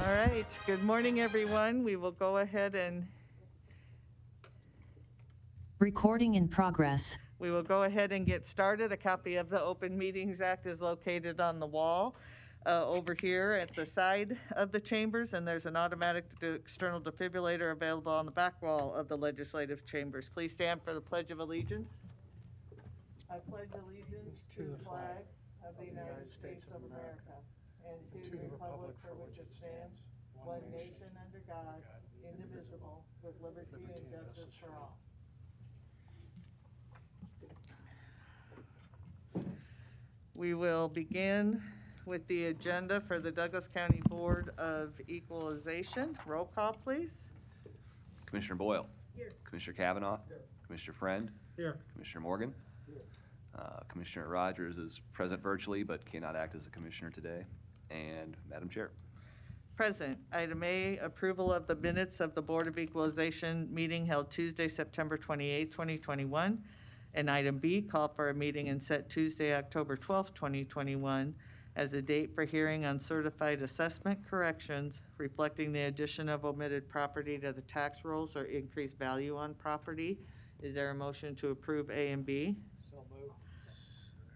All right, good morning, everyone. We will go ahead and Recording in progress. get started. A copy of the Open Meetings Act is located on the wall over here at the side of the chambers, and there's an automatic external defibrillator available on the back wall of the legislative chambers. Please stand for the Pledge of Allegiance. I pledge allegiance to the flag of the United States of America and to the republic for which it stands, one nation under God, indivisible, with liberty and justice for all. We will begin with the agenda for the Douglas County Board of Equalization. Roll call, please. Commissioner Boyle. Here. Commissioner Kavanaugh. Here. Commissioner Friend. Here. Commissioner Morgan. Here. Commissioner Rogers is present virtually but cannot act as a commissioner today. And Madam Chair. Present. Item A, approval of the minutes of the Board of Equalization meeting held Tuesday, September 28, 2021. And item B, call for a meeting and set Tuesday, October 12, 2021 as a date for hearing on certified assessment corrections reflecting the addition of omitted property to the tax rolls or increased value on property. Is there a motion to approve A and B? So moved.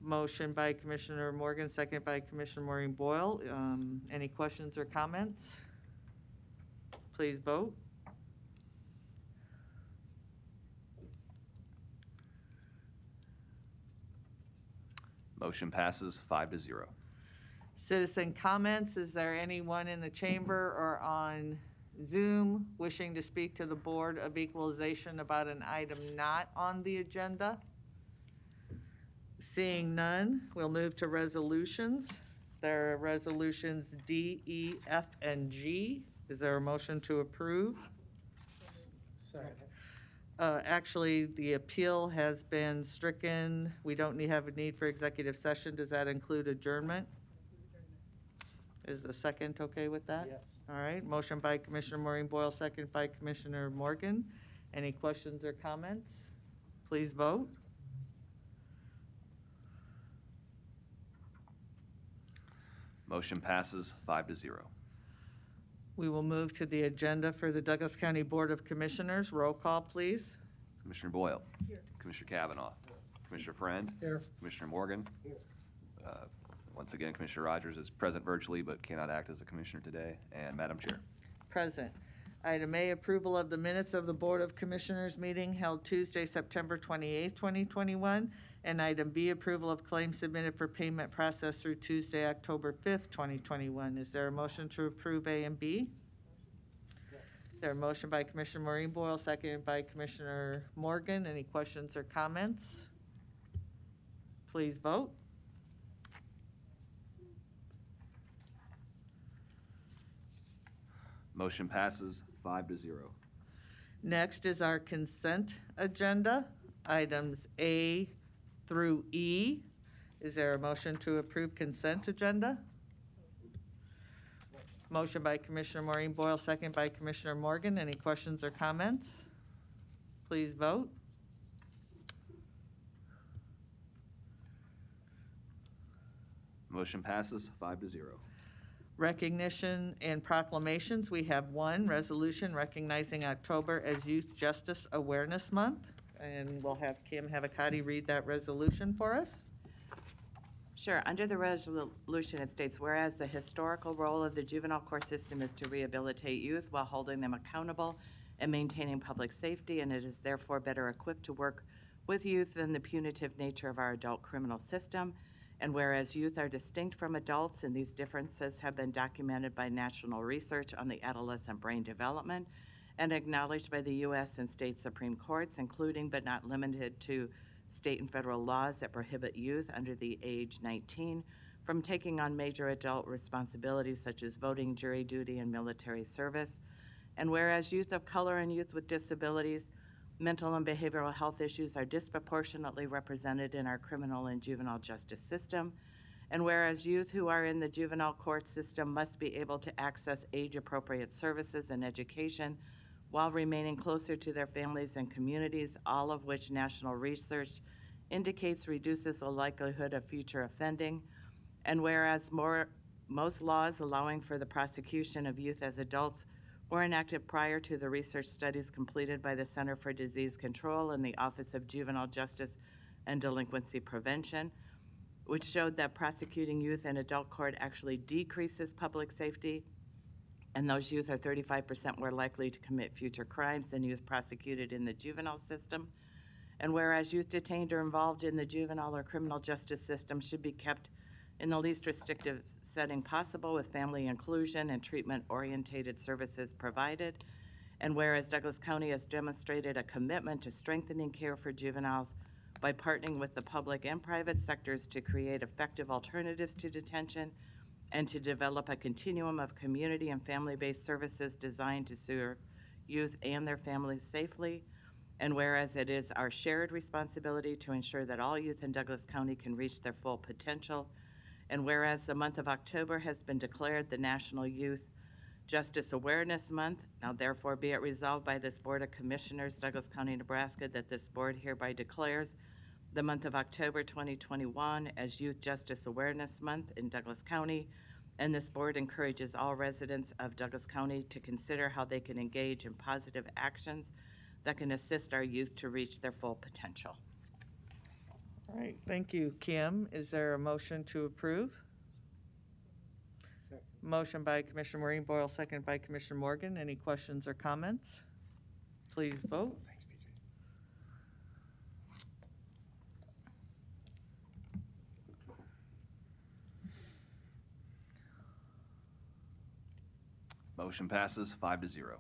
Motion by Commissioner Morgan, second by Commissioner Maureen Boyle. Any questions or comments? Please vote. Motion passes 5-0. Citizen comments. Is there anyone in the chamber or on Zoom wishing to speak to the Board of Equalization about an item not on the agenda? Seeing none, we'll move to resolutions. There are resolutions D, E, F, and G. Is there a motion to approve? Second. Actually, the appeal has been stricken. We don't have a need for executive session. Does that include adjournment? Is the second okay with that? Yes. All right, motion by Commissioner Maureen Boyle, second by Commissioner Morgan. Any questions or comments? Please vote. Motion passes 5-0. We will move to the agenda for the Douglas County Board of Commissioners. Roll call, please. Commissioner Boyle. Here. Commissioner Kavanaugh. Here. Commissioner Friend. Here. Commissioner Morgan. Here. Once again, Commissioner Rogers is present virtually but cannot act as a commissioner today. And Madam Chair. Present. Item A, approval of the minutes of the Board of Commissioners meeting held Tuesday, September 28, 2021. And item B, approval of claims submitted for payment processed through Tuesday, October 5th, 2021. Is there a motion to approve A and B? Yes. There a motion by Commissioner Maureen Boyle, seconded by Commissioner Morgan. Any questions or comments? Please vote. Motion passes 5-0. Next is our consent agenda, items A through E. Is there a motion to approve consent agenda? Motion by Commissioner Maureen Boyle, second by Commissioner Morgan. Any questions or comments? Please vote. Motion passes 5-0. Recognition and proclamations. We have one resolution recognizing October as Youth Justice Awareness Month. And we'll have Kim Havakati read that resolution for us. Sure. Under the resolution, it states, whereas the historical role of the juvenile court system is to rehabilitate youth while holding them accountable and maintaining public safety, and it is therefore better equipped to work with youth than the punitive nature of our adult criminal system. And whereas youth are distinct from adults, and these differences have been documented by national research on the adolescent brain development and acknowledged by the U.S. and state Supreme Courts, including but not limited to state and federal laws that prohibit youth under the age 19 from taking on major adult responsibilities such as voting, jury duty, and military service. And whereas youth of color and youth with disabilities, mental and behavioral health issues are disproportionately represented in our criminal and juvenile justice system. And whereas youth who are in the juvenile court system must be able to access age-appropriate services and education while remaining closer to their families and communities, all of which national research indicates reduces the likelihood of future offending. And whereas more Most laws allowing for the prosecution of youth as adults were enacted prior to the research studies completed by the Center for Disease Control and the Office of Juvenile Justice and Delinquency Prevention, which showed that prosecuting youth in adult court actually decreases public safety, and those youth are 35% more likely to commit future crimes than youth prosecuted in the juvenile system. And whereas youth detained or involved in the juvenile or criminal justice system should be kept in the least restrictive setting possible with family inclusion and treatment-orientated services provided, and whereas Douglas County has demonstrated a commitment to strengthening care for juveniles by partnering with the public and private sectors to create effective alternatives to detention and to develop a continuum of community and family-based services designed to serve youth and their families safely. And whereas it is our shared responsibility to ensure that all youth in Douglas County can reach their full potential, and whereas the month of October has been declared the National Youth Justice Awareness Month, now therefore be it resolved by this Board of Commissioners, Douglas County, Nebraska, that this board hereby declares the month of October 2021 as Youth Justice Awareness Month in Douglas County, and this board encourages all residents of Douglas County to consider how they can engage in positive actions that can assist our youth to reach their full potential. All right, thank you, Kim. Is there a motion to approve? Second. Motion by Commissioner Maureen Boyle, second by Commissioner Morgan. Any questions or comments? Please vote. Thanks, BJ. Motion passes 5-0.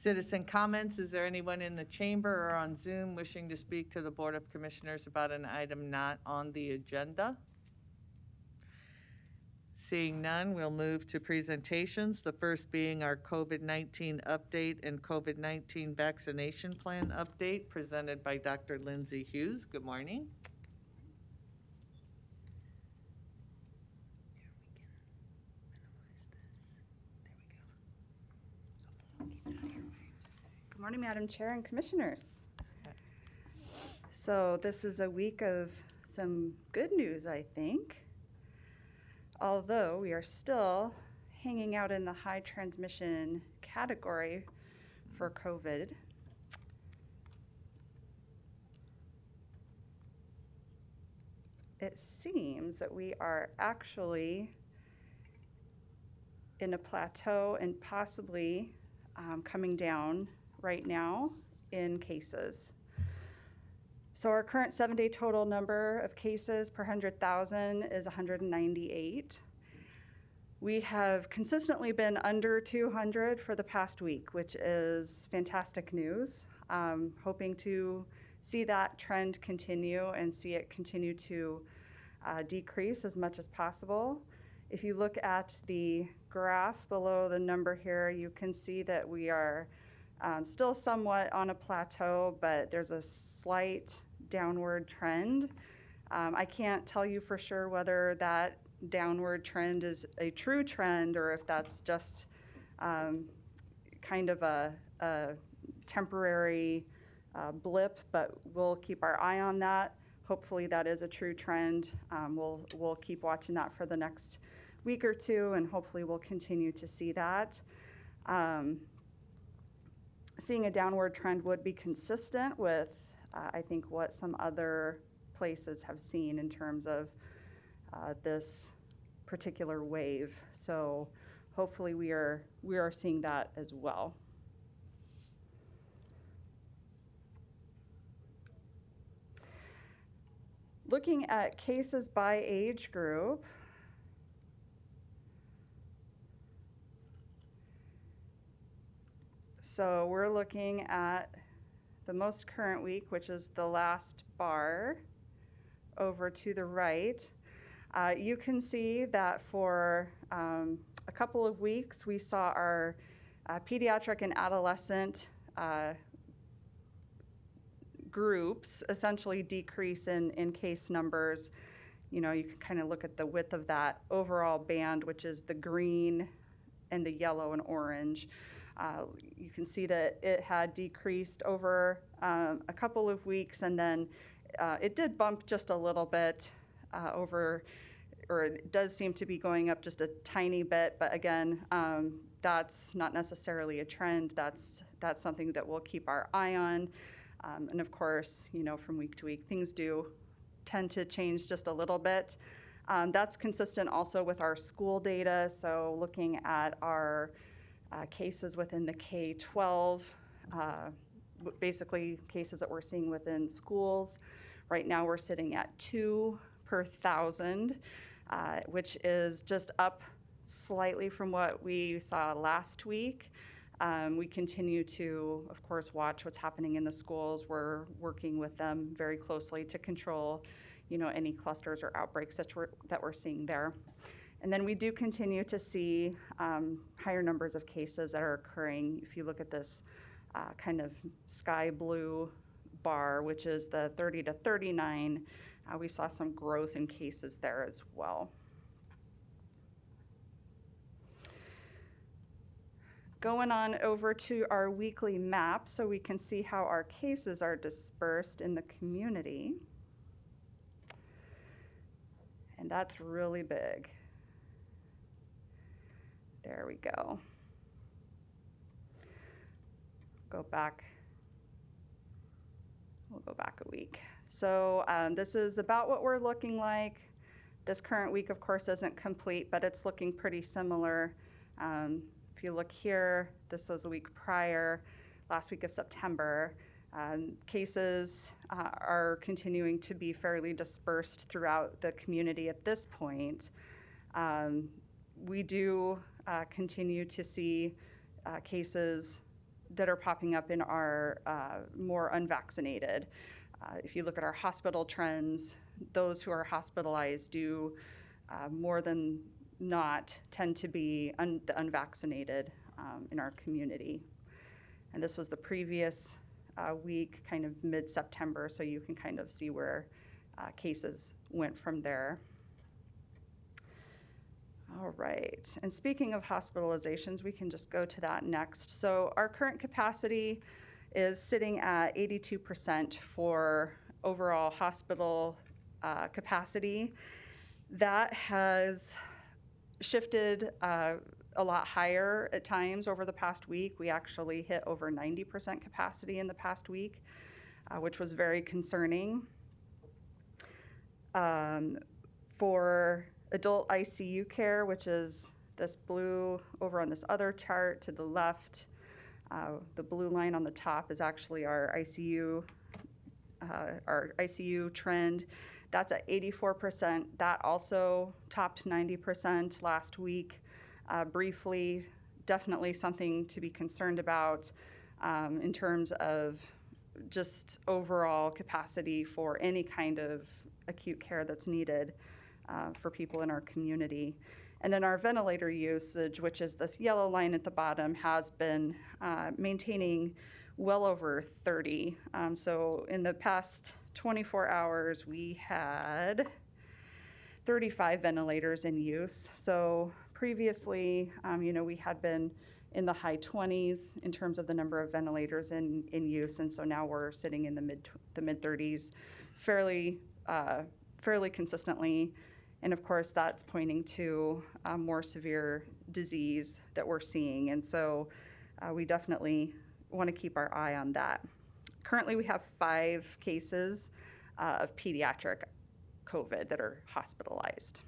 Citizen comments. Is there anyone in the chamber or on Zoom wishing to speak to the Board of Commissioners about an item not on the agenda? Seeing none, we'll move to presentations, the first being our COVID-19 update and COVID-19 vaccination plan update presented by Dr. Lindsay Hughes. Good morning. Good morning, Madam Chair and Commissioners. So this is a week of some good news, I think. Although we are still hanging out in the high transmission category for COVID. It seems that we are actually in a plateau and possibly coming down right now in cases. So our current 7-day total number of cases per 100,000 is 198. We have consistently been under 200 for the past week, which is fantastic news. Hoping to see that trend continue and see it continue to decrease as much as possible. If you look at the graph below the number here, you can see that we are still somewhat on a plateau, but there's a slight downward trend. I can't tell you for sure whether that downward trend is a true trend or if that's just kind of a temporary blip, but we'll keep our eye on that. Hopefully that is a true trend. We'll keep watching that for the next week or two, and hopefully we'll continue to see that. Seeing a downward trend would be consistent with, I think, what some other places have seen in terms of this particular wave. So hopefully we are seeing that as well. Looking at cases by age group, so we're looking at the most current week, which is the last bar over to the right. You can see that for a couple of weeks, we saw our pediatric and adolescent groups essentially decrease in case numbers. You know, you can kind of look at the width of that overall band, which is the green and the yellow and orange. You can see that it had decreased over a couple of weeks, and then it did bump just a little bit over or it does seem to be going up just a tiny bit, but again, that's not necessarily a trend. That's something that we'll keep our eye on. And of course, from week to week, things do tend to change just a little bit. That's consistent also with our school data. So looking at our cases within the K-12, basically cases that we're seeing within schools. Right now we're sitting at 2 per 1,000, which is just up slightly from what we saw last week. We continue to, of course, watch what's happening in the schools. We're working with them very closely to control, any clusters or outbreaks that we're seeing there. And then we do continue to see higher numbers of cases that are occurring. If you look at this kind of sky blue bar, which is the 30 to 39, we saw some growth in cases there as well. Going on over to our weekly map so we can see how our cases are dispersed in the community. And that's really big. There we go. We'll go back a week. So this is about what we're looking like. This current week, of course, isn't complete, but it's looking pretty similar. If you look here, this was a week prior, last week of September. Cases are continuing to be fairly dispersed throughout the community at this point. We do continue to see cases that are popping up in our more unvaccinated. If you look at our hospital trends, those who are hospitalized do more than not tend to be the unvaccinated in our community. And this was the previous week, kind of mid-September, so you can kind of see where cases went from there. All right, and speaking of hospitalizations, we can just go to that next. So our current capacity is sitting at 82% for overall hospital capacity. That has shifted a lot higher at times over the past week. We actually hit over 90% capacity in the past week, which was very concerning. For adult ICU care, which is this blue over on this other chart to the left, the blue line on the top is actually our ICU trend. That's at 84%. That also topped 90% last week. Briefly, definitely something to be concerned about in terms of just overall capacity for any kind of acute care that's needed for people in our community. And then our ventilator usage, which is this yellow line at the bottom, has been maintaining well over 30. So in the past 24 hours, we had 35 ventilators in use. So previously, we had been in the high 20s in terms of the number of ventilators in use, and so now we're sitting in the mid 30s fairly consistently. And of course, that's pointing to more severe disease that we're seeing. And so we definitely want to keep our eye on that. Currently, we have 5 cases of pediatric COVID that are hospitalized.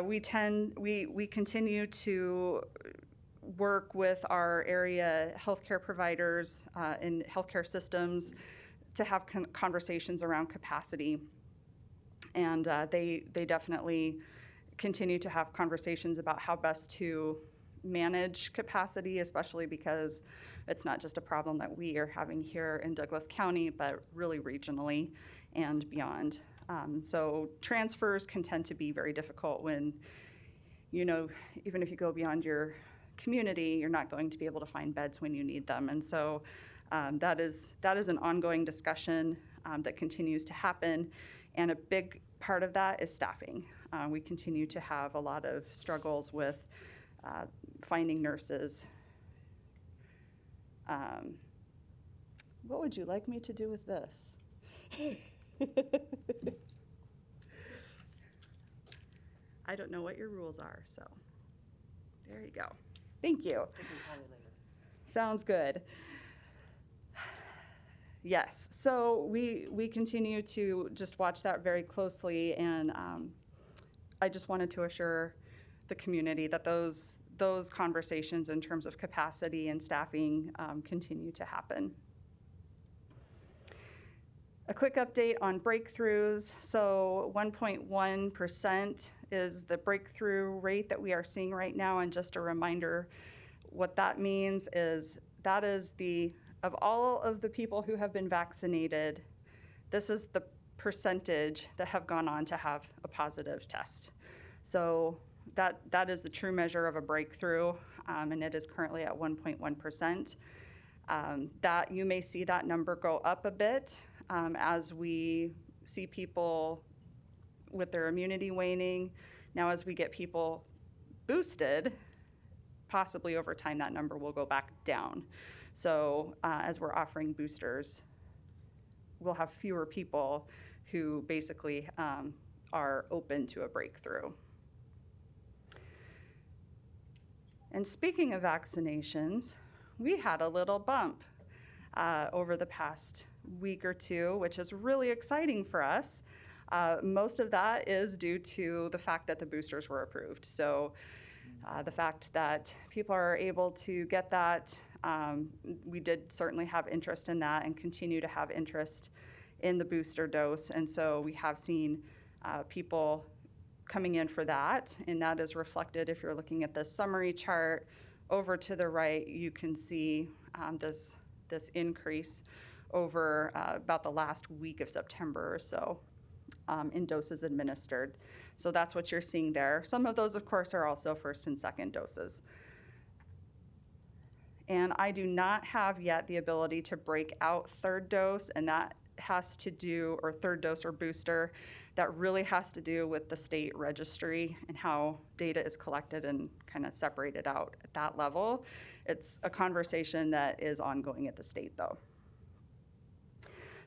We continue to work with our area healthcare providers and healthcare systems to have conversations around capacity. And they definitely continue to have conversations about how best to manage capacity, especially because it's not just a problem that we are having here in Douglas County, but really regionally and beyond. So transfers can tend to be very difficult when, even if you go beyond your community, you're not going to be able to find beds when you need them. And so that is an ongoing discussion that continues to happen. And a big part of that is staffing. We continue to have a lot of struggles with finding nurses. What would you like me to do with this? know what your rules are, so there you go. Thank you. Sounds good. Yes, so we continue to just watch that very closely, and I just wanted to assure the community that those conversations in terms of capacity and staffing continue to happen. A quick update on breakthroughs. So 1.1% is the breakthrough rate that we are seeing right now, and just a reminder, what that means is that is of all of the people who have been vaccinated, this is the percentage that have gone on to have a positive test. So that is the true measure of a breakthrough, and it is currently at 1.1%. That you may see that number go up a bit as we see people with their immunity waning. Now, as we get people boosted, possibly over time that number will go back down. So as we're offering boosters, we'll have fewer people who basically are open to a breakthrough. And speaking of vaccinations, we had a little bump over the past week or two, which is really exciting for us. Most of that is due to the fact that the boosters were approved. So the fact that people are able to get that, we did certainly have interest in that and continue to have interest in the booster dose. And so we have seen people coming in for that, and that is reflected if you're looking at the summary chart. Over to the right, you can see this increase over about the last week of September or so in doses administered. So that's what you're seeing there. Some of those, of course, are also first and second doses. And I do not have yet the ability to break out third dose, and that has to do, or third dose or booster, that really has to do with the state registry and how data is collected and kind of separated out at that level. It's a conversation that is ongoing at the state, though.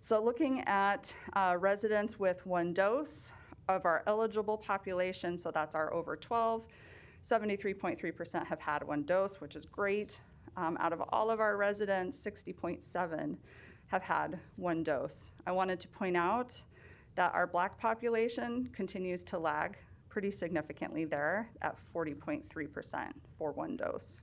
So looking at residents with one dose of our eligible population, so that's our over 12, 73.3% have had one dose, which is great. Out of all of our residents, 60.7 have had one dose. I wanted to point out that our Black population continues to lag pretty significantly there at 40.3% for one dose.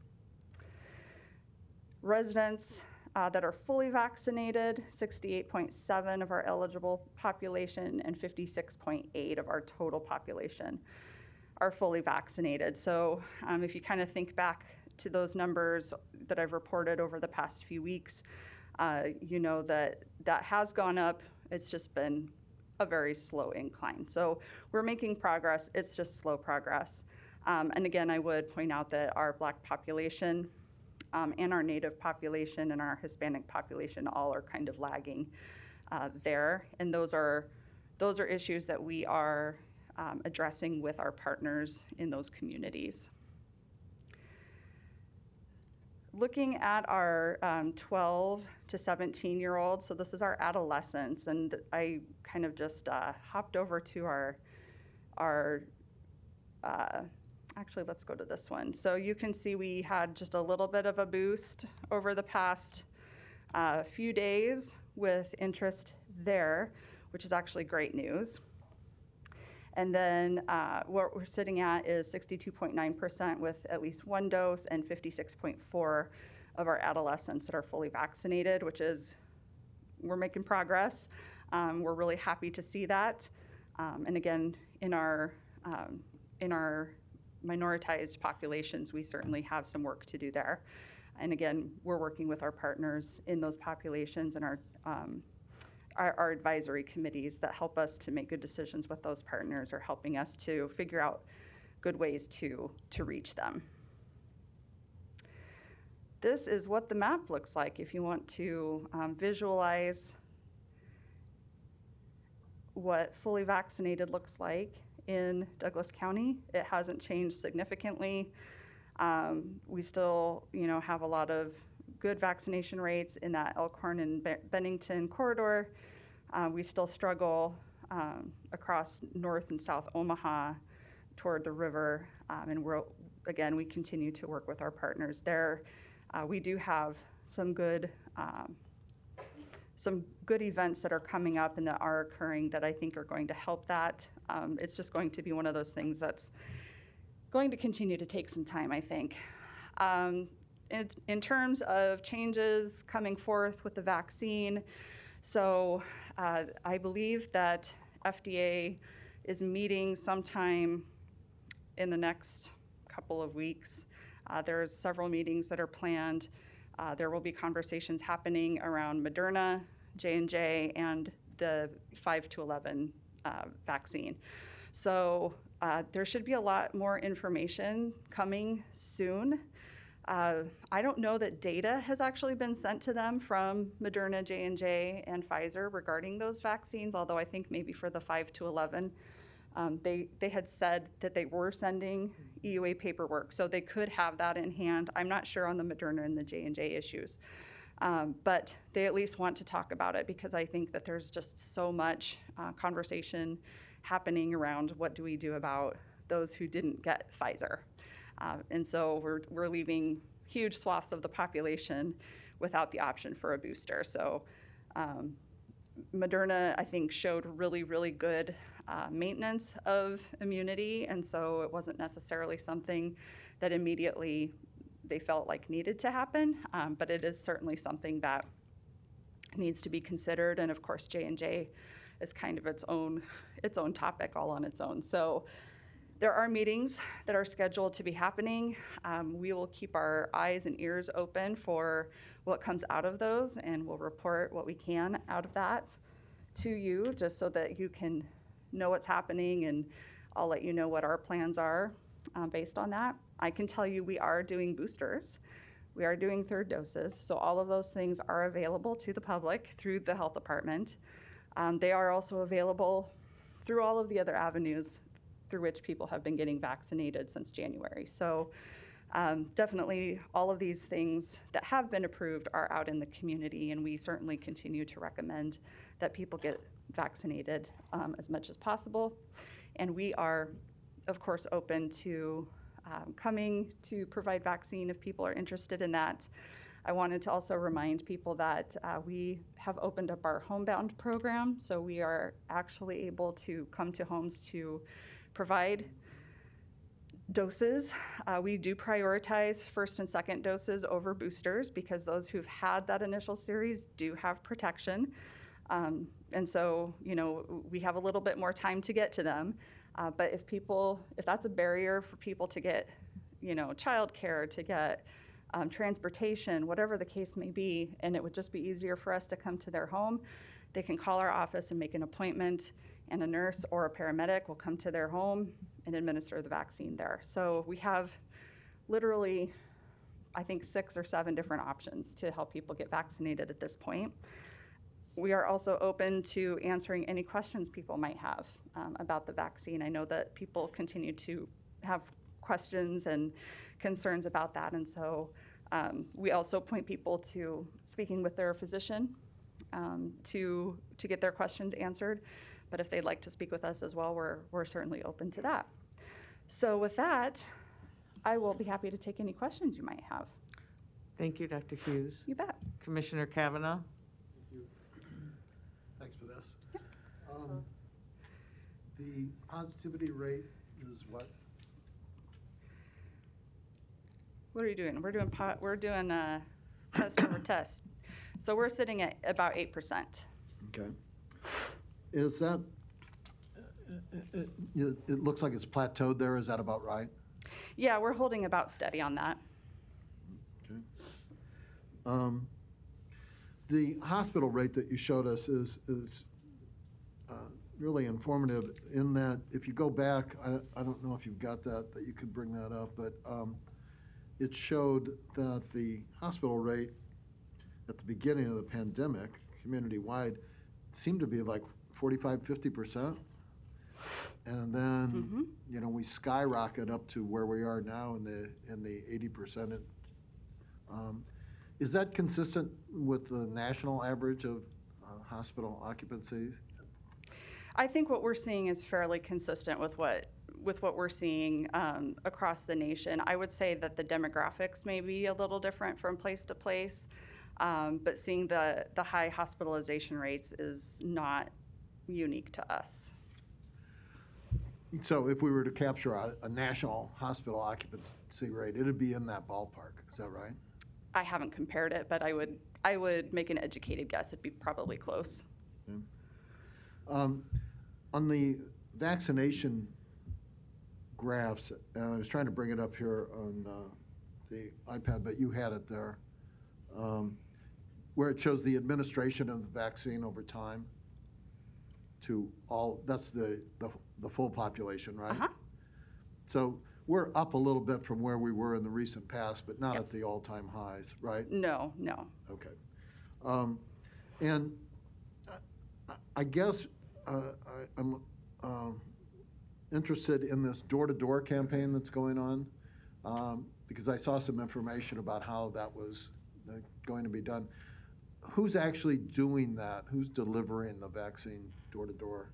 Residents that are fully vaccinated, 68.7 of our eligible population and 56.8 of our total population are fully vaccinated. So if you kind of think back to those numbers that I've reported over the past few weeks, you know that has gone up. It's just been a very slow incline. So we're making progress. It's just slow progress. And again, I would point out that our Black population and our Native population and our Hispanic population all are kind of lagging there. And those are issues that we are addressing with our partners in those communities. Looking at our 12 to 17-year-olds, so this is our adolescents, and I kind of just hopped over to our actually, let's go to this one. So you can see we had just a little bit of a boost over the past few days with interest there, which is actually great news. And then what we're sitting at is 62.9% with at least one dose and 56.4% of our adolescents that are fully vaccinated, which is, we're making progress. We're really happy to see that. And again, in our minoritized populations, we certainly have some work to do there. And again, we're working with our partners in those populations and our advisory committees that help us to make good decisions with those partners are helping us to figure out good ways to reach them. This is what the map looks like if you want to visualize what fully vaccinated looks like in Douglas County. It hasn't changed significantly. We still, have a lot of good vaccination rates in that Elkhorn and Bennington corridor. We still struggle across North and South Omaha toward the river. And again, we continue to work with our partners there. We do have some good events that are coming up and that are occurring that I think are going to help that. It's just going to be one of those things that's going to continue to take some time, I think. In terms of changes coming forth with the vaccine, so I believe that FDA is meeting sometime in the next couple of weeks. There's several meetings that are planned. There will be conversations happening around Moderna, J&J, and the 5 to 11 vaccine. So there should be a lot more information coming soon. I don't know that data has actually been sent to them from Moderna, J&J, and Pfizer regarding those vaccines, although I think maybe for the 5 to 11, they had said that they were sending EUA paperwork, so they could have that in hand. I'm not sure on the Moderna and the J&J issues, but they at least want to talk about it because I think that there's just so much conversation happening around what do we do about those who didn't get Pfizer. And so we're leaving huge swaths of the population without the option for a booster. So Moderna, I think, showed really, really good maintenance of immunity, and so it wasn't necessarily something that immediately they felt like needed to happen, but it is certainly something that needs to be considered. And of course, J&J is kind of its own topic all on its own. So there are meetings that are scheduled to be happening. We will keep our eyes and ears open for what comes out of those, and we'll report what we can out of that to you, just so that you can know what's happening, and I'll let you know what our plans are based on that. I can tell you we are doing boosters. We are doing third doses, so all of those things are available to the public through the health department. They are also available through all of the other avenues through which people have been getting vaccinated since January. So definitely all of these things that have been approved are out in the community, and we certainly continue to recommend that people get vaccinated as much as possible. And we are, of course, open to coming to provide vaccine if people are interested in that. I wanted to also remind people that we have opened up our homebound program, so we are actually able to come to homes to provide doses. We do prioritize first and second doses over boosters because those who've had that initial series do have protection. And so, we have a little bit more time to get to them. But if that's a barrier for people to get, childcare, to get transportation, whatever the case may be, and it would just be easier for us to come to their home, they can call our office and make an appointment, and a nurse or a paramedic will come to their home and administer the vaccine there. So we have literally, I think, 6 or 7 different options to help people get vaccinated at this point. We are also open to answering any questions people might have about the vaccine. I know that people continue to have questions and concerns about that, and so we also point people to speaking with their physician to get their questions answered. But if they'd like to speak with us as well, we're certainly open to that. So with that, I will be happy to take any questions you might have. Thank you, Dr. Hughes. You bet. Commissioner Kavanaugh? Thanks for this. The positivity rate is what? What are you doing? We're doing test over test. So we're sitting at about 8%. Okay. Is that, it looks like it's plateaued there, is that about right? Yeah, we're holding about steady on that. Okay. The hospital rate that you showed us is really informative in that if you go back, I don't know if you've got that you could bring that up, but it showed that the hospital rate at the beginning of the pandemic, community-wide, seemed to be like 45-50%. And then, we skyrocket up to where we are now in the 80%. Is that consistent with the national average of hospital occupancies? I think what we're seeing is fairly consistent with what with what we're seeing across the nation. I would say that the demographics may be a little different from place to place, but seeing the high hospitalization rates is not unique to us. So if we were to capture a national hospital occupancy rate, it'd be in that ballpark, is that right? I haven't compared it, but I would make an educated guess. It'd be probably close. Okay. On the vaccination graphs, and I was trying to bring it up here on the iPad, but you had it there, where it shows the administration of the vaccine over time to all, that's the full population, right? Uh-huh. So we're up a little bit from where we were in the recent past, but not Yes. at the all-time highs, right? No. Okay. And I guess I'm interested in this door-to-door campaign that's going on, because I saw some information about how that was going to be done. Who's actually doing that? Who's delivering the vaccine door-to-door?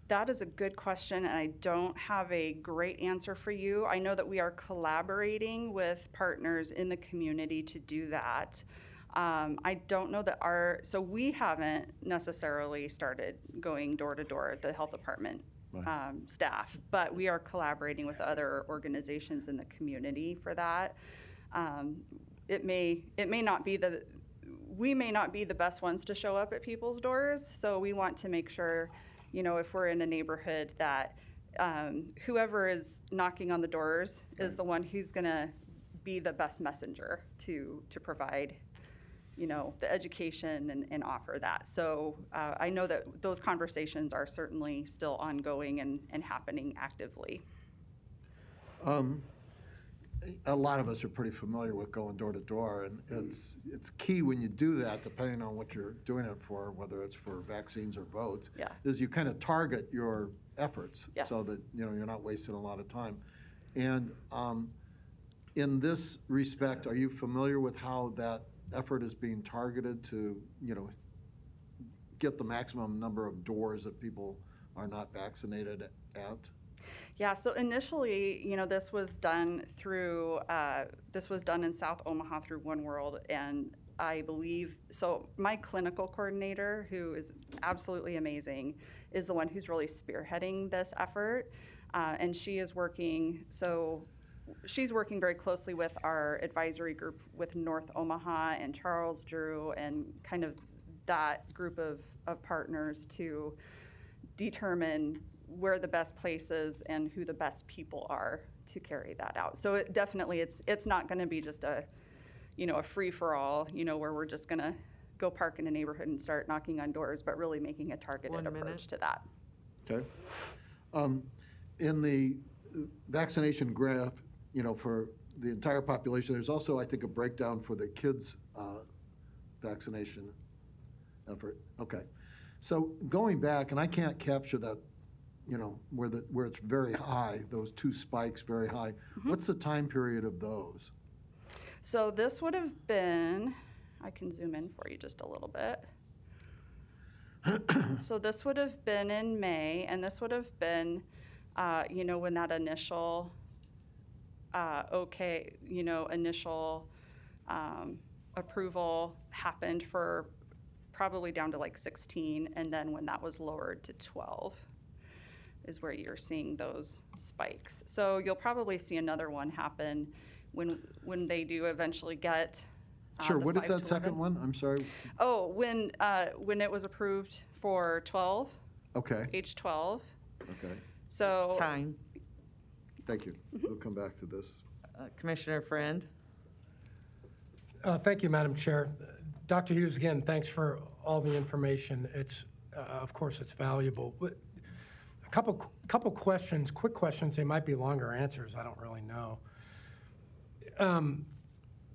That is a good question, and I don't have a great answer for you. I know that we are collaborating with partners in the community to do that. I don't know that so we haven't necessarily started going door to door at the health department staff, but we are collaborating with other organizations in the community for that. It may not be we may not be the best ones to show up at people's doors, so we want to make sure, if we're in a neighborhood, that whoever is knocking on the doors is the one who's going to be the best messenger to provide, the education and offer that. So I know that those conversations are certainly still ongoing and happening actively. A lot of us are pretty familiar with going door to door, and it's key when you do that, depending on what you're doing it for, whether it's for vaccines or votes, Yeah. is you kind of target your efforts Yes. so that you're not wasting a lot of time. And in this respect, are you familiar with how that effort is being targeted to get the maximum number of doors that people are not vaccinated at? Yeah, so initially, this was done in South Omaha through One World, and I believe, so my clinical coordinator, who is absolutely amazing, is the one who's really spearheading this effort, and she's working very closely with our advisory group with North Omaha and Charles Drew and kind of that group of partners to determine where the best places and who the best people are to carry that out. So it's not going to be just a free for all, where we're just going to go park in a neighborhood and start knocking on doors, but really making a targeted approach to that. Okay. In the vaccination graph, for the entire population, there's also, I think, a breakdown for the kids' vaccination effort. Okay. So going back, and I can't capture that, where it's very high, those two spikes very high. Mm-hmm. What's the time period of those? So this would have been, I can zoom in for you just a little bit. So this would have been in May, and this would have been, when that initial, initial approval happened for probably down to like 16, and then when that was lowered to 12 is where you're seeing those spikes. So you'll probably see another one happen when they do eventually get Sure. the What is 5 that to second 11. one? I'm sorry. Oh, when it was approved for 12, Okay. age 12. Okay. So Time. Thank you. We'll come back to this. Commissioner Friend? Thank you, Madam Chair. Dr. Hughes, again, thanks for all the information. It's, of course, it's valuable. But a couple questions, quick questions. They might be longer answers. I don't really know.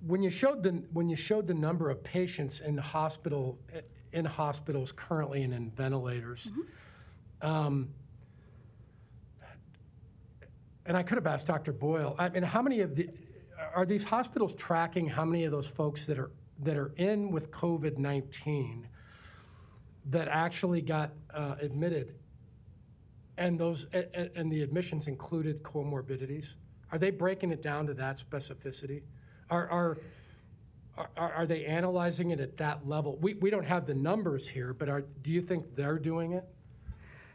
When you showed the number of patients in hospitals currently and in ventilators, and I could have asked Dr. Boyle. I mean, how many are these hospitals tracking how many of those folks that are in with COVID-19 that actually got admitted And and the admissions included comorbidities? Are they breaking it down to that specificity? Are they analyzing it at that level? We don't have the numbers here, but do you think they're doing it?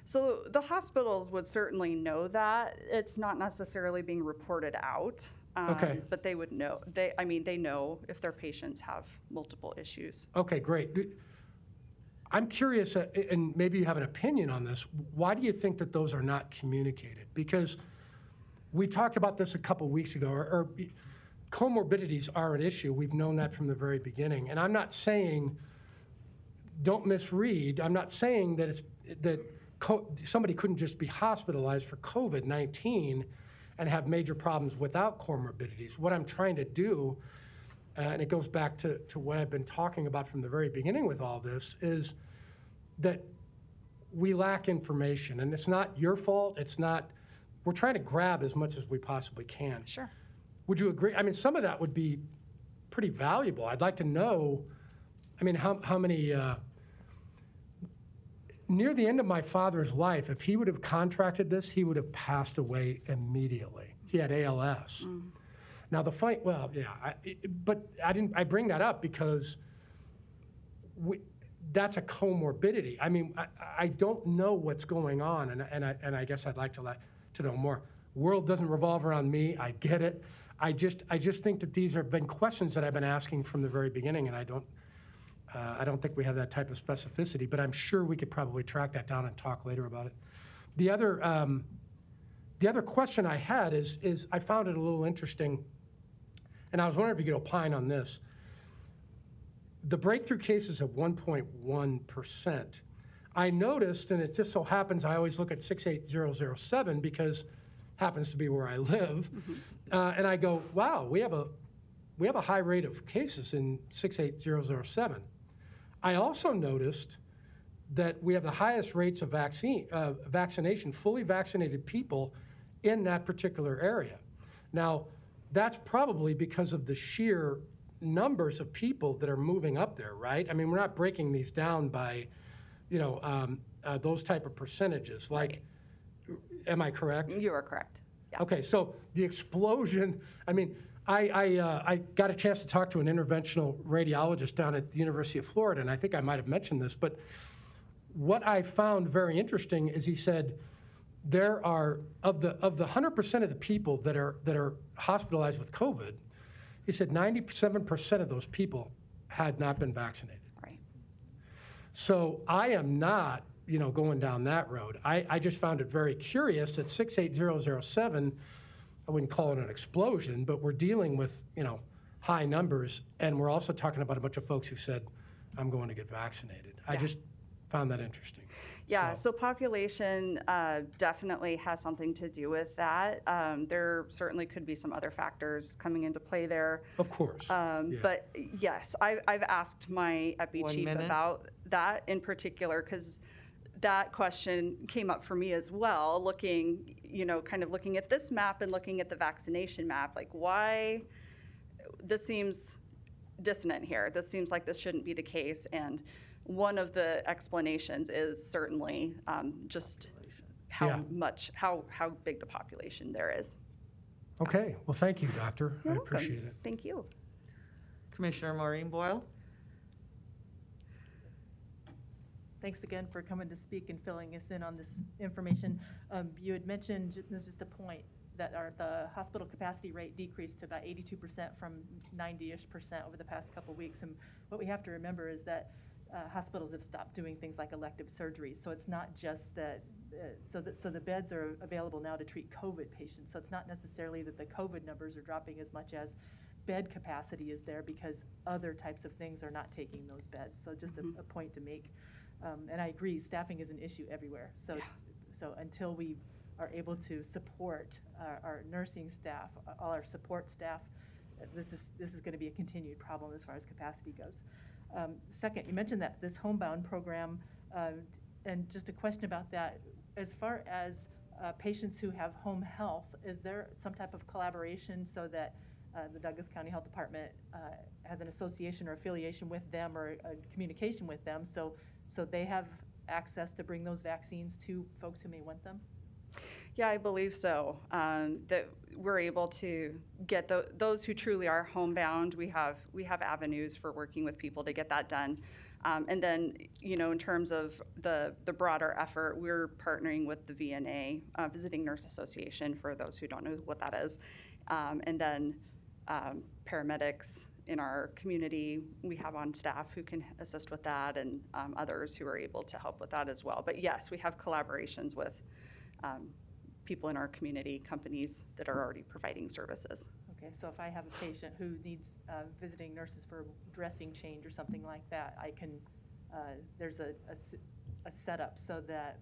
So the hospitals would certainly know that. It's not necessarily being reported out. Okay. But they would know. They know if their patients have multiple issues. Okay, great. I'm curious, and maybe you have an opinion on this. Why do you think that those are not communicated? Because we talked about this a couple weeks ago, or comorbidities are an issue. We've known that from the very beginning. And I'm not saying, don't misread, I'm not saying that somebody couldn't just be hospitalized for COVID-19 and have major problems without comorbidities. What I'm trying to do, and it goes back to what I've been talking about from the very beginning with all this, is that we lack information. And it's not your fault. We're trying to grab as much as we possibly can. Sure. Would you agree? I mean, some of that would be pretty valuable. I'd like to know, I mean, how many, near the end of my father's life, if he would have contracted this, he would have passed away immediately. He had ALS. Now the fight, well, yeah, but I bring that up because that's a comorbidity. I mean, I don't know what's going on, and I guess I'd like to know more. World doesn't revolve around me. I get it. I just think that these have been questions that I've been asking from the very beginning, and I don't think we have that type of specificity, but I'm sure we could probably track that down and talk later about it. The other question I had is I found it a little interesting, and I was wondering if you could opine on this. The breakthrough cases of 1.1%. I noticed, and it just so happens I always look at 68007 because happens to be where I live, and I go, wow, we have a high rate of cases in 68007. I also noticed that we have the highest rates of vaccination, fully vaccinated people in that particular area. Now, that's probably because of the sheer numbers of people that are moving up there, right? I mean, we're not breaking these down by, those type of percentages. Like, am I correct? You are correct. Yeah. Okay, so the explosion, I mean, I got a chance to talk to an interventional radiologist down at the University of Florida, and I think I might have mentioned this, but what I found very interesting is he said there are, of the 100% of the people that are hospitalized with COVID, he said 97% of those people had not been vaccinated. Right. So I am not, going down that road. I just found it very curious that 68007, I wouldn't call it an explosion, but we're dealing with, high numbers, and we're also talking about a bunch of folks who said, I'm going to get vaccinated. Yeah. I just found that interesting. Yeah, so population definitely has something to do with that. There certainly could be some other factors coming into play there. Of course. Yeah. But yes, I've asked my epi chief about that in particular, because that question came up for me as well, looking, kind of looking at this map and looking at the vaccination map, like why this seems dissonant here. This seems like this shouldn't be the case. And one of the explanations is certainly just how big the population there is. Okay, well, thank you, Doctor. You're I welcome. appreciate it. Thank you. Commissioner Maureen Boyle? Thanks again for coming to speak and filling us in on this information. You had mentioned, this is just a point, that the hospital capacity rate decreased to about 82% from 90-ish% over the past couple weeks. And what we have to remember is that hospitals have stopped doing things like elective surgeries. So it's not just that, so the beds are available now to treat COVID patients. So it's not necessarily that the COVID numbers are dropping as much as bed capacity is there because other types of things are not taking those beds. So just a point to make. And I agree, staffing is an issue everywhere. So, so until we are able to support our nursing staff, all our support staff, this is going to be a continued problem as far as capacity goes. Second, you mentioned that this homebound program, and just a question about that. As far as patients who have home health, is there some type of collaboration so that the Douglas County Health Department has an association or affiliation with them or a communication with them, so they have access to bring those vaccines to folks who may want them? Yeah, I believe so. That we're able to get those who truly are homebound. We have avenues for working with people to get that done. And then, in terms of the broader effort, we're partnering with the VNA, Visiting Nurse Association, for those who don't know what that is. And then paramedics in our community, we have on staff who can assist with that, and others who are able to help with that as well. But yes, we have collaborations with people in our community, companies that are already providing services. Okay, so if I have a patient who needs visiting nurses for a dressing change or something like that, I can, there's a setup so that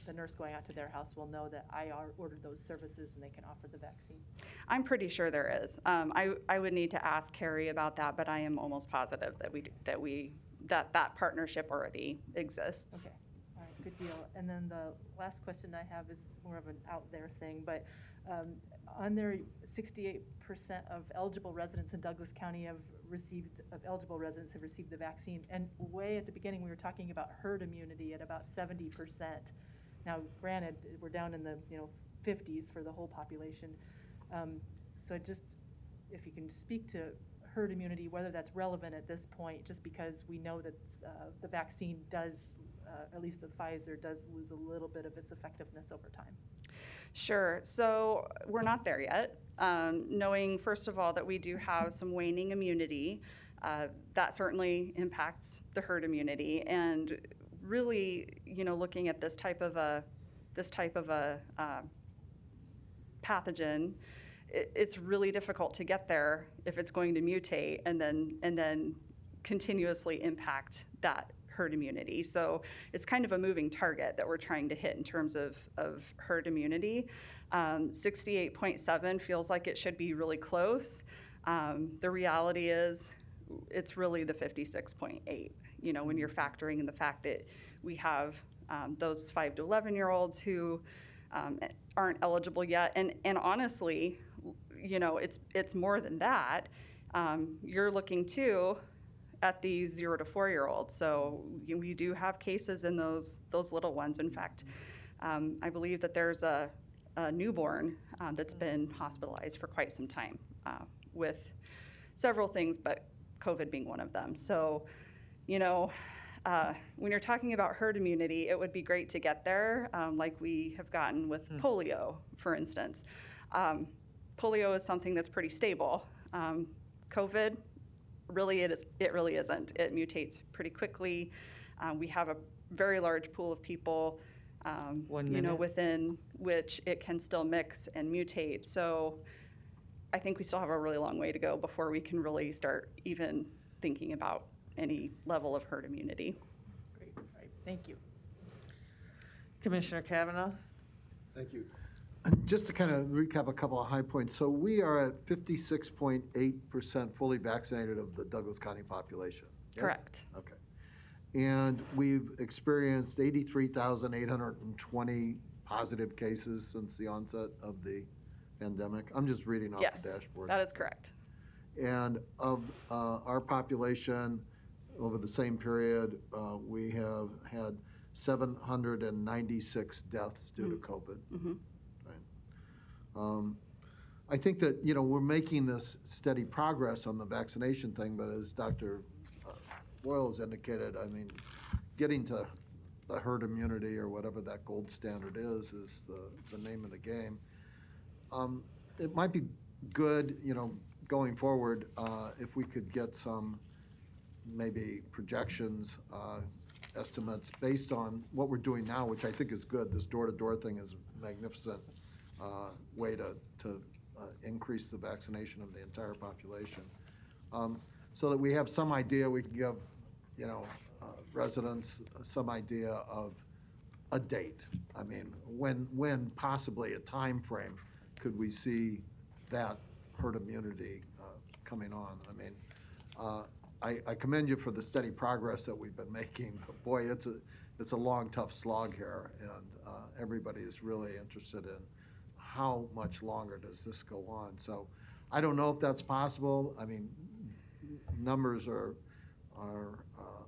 the nurse going out to their house will know that I ordered those services and they can offer the vaccine. I'm pretty sure there is. I would need to ask Carrie about that, but I am almost positive that partnership already exists. Okay. All right, good deal. And then the last question I have is more of an out there thing, but on there, 68% of eligible residents in Douglas County have received the vaccine. And way at the beginning, we were talking about herd immunity at about 70%. Now, granted, we're down in the 50s for the whole population. So just, if you can speak to herd immunity, whether that's relevant at this point, just because we know that the vaccine does, at least the Pfizer, does lose a little bit of its effectiveness over time. Sure. So we're not there yet. Knowing, first of all, that we do have some waning immunity, that certainly impacts the herd immunity. And really, looking at this type of a pathogen, it's really difficult to get there if it's going to mutate and then continuously impact that herd immunity. So it's kind of a moving target that we're trying to hit in terms of herd immunity. 68.7 feels like it should be really close. The reality is it's really the 56.8, when you're factoring in the fact that we have those 5 to 11-year-olds who aren't eligible yet. And honestly, it's more than that. You're looking too at these 0 to 4-year-olds. So we do have cases in those little ones. In fact, I believe that there's a newborn that's been hospitalized for quite some time with several things, but COVID being one of them. So, when you're talking about herd immunity, it would be great to get there, like we have gotten with polio, for instance. Polio is something that's pretty stable. COVID, really, it really isn't. It mutates pretty quickly. We have a very large pool of people, within which it can still mix and mutate. So I think we still have a really long way to go before we can really start even thinking about any level of herd immunity. Great. All right. Thank you. Commissioner Kavanaugh? Thank you. Just to kind of recap a couple of high points. So we are at 56.8% fully vaccinated of the Douglas County population. Yes? Correct. Okay. And we've experienced 83,820 positive cases since the onset of the pandemic. I'm just reading off the dashboard. That is correct. And of our population, over the same period, we have had 796 deaths due to COVID. Mm-hmm. I think that, we're making this steady progress on the vaccination thing, but as Dr. Boyle has indicated, I mean, getting to the herd immunity or whatever that gold standard is the name of the game. It might be good, going forward, if we could get some maybe projections, estimates based on what we're doing now, which I think is good. This door-to-door thing is a magnificent way to increase the vaccination of the entire population. So that we have some idea, we can give, residents some idea of a date. I mean, when possibly a time frame could we see that herd immunity coming on? I mean, I commend you for the steady progress that we've been making. But boy, it's a long, tough slog here, and everybody is really interested in how much longer does this go on. So I don't know if that's possible. I mean, numbers are are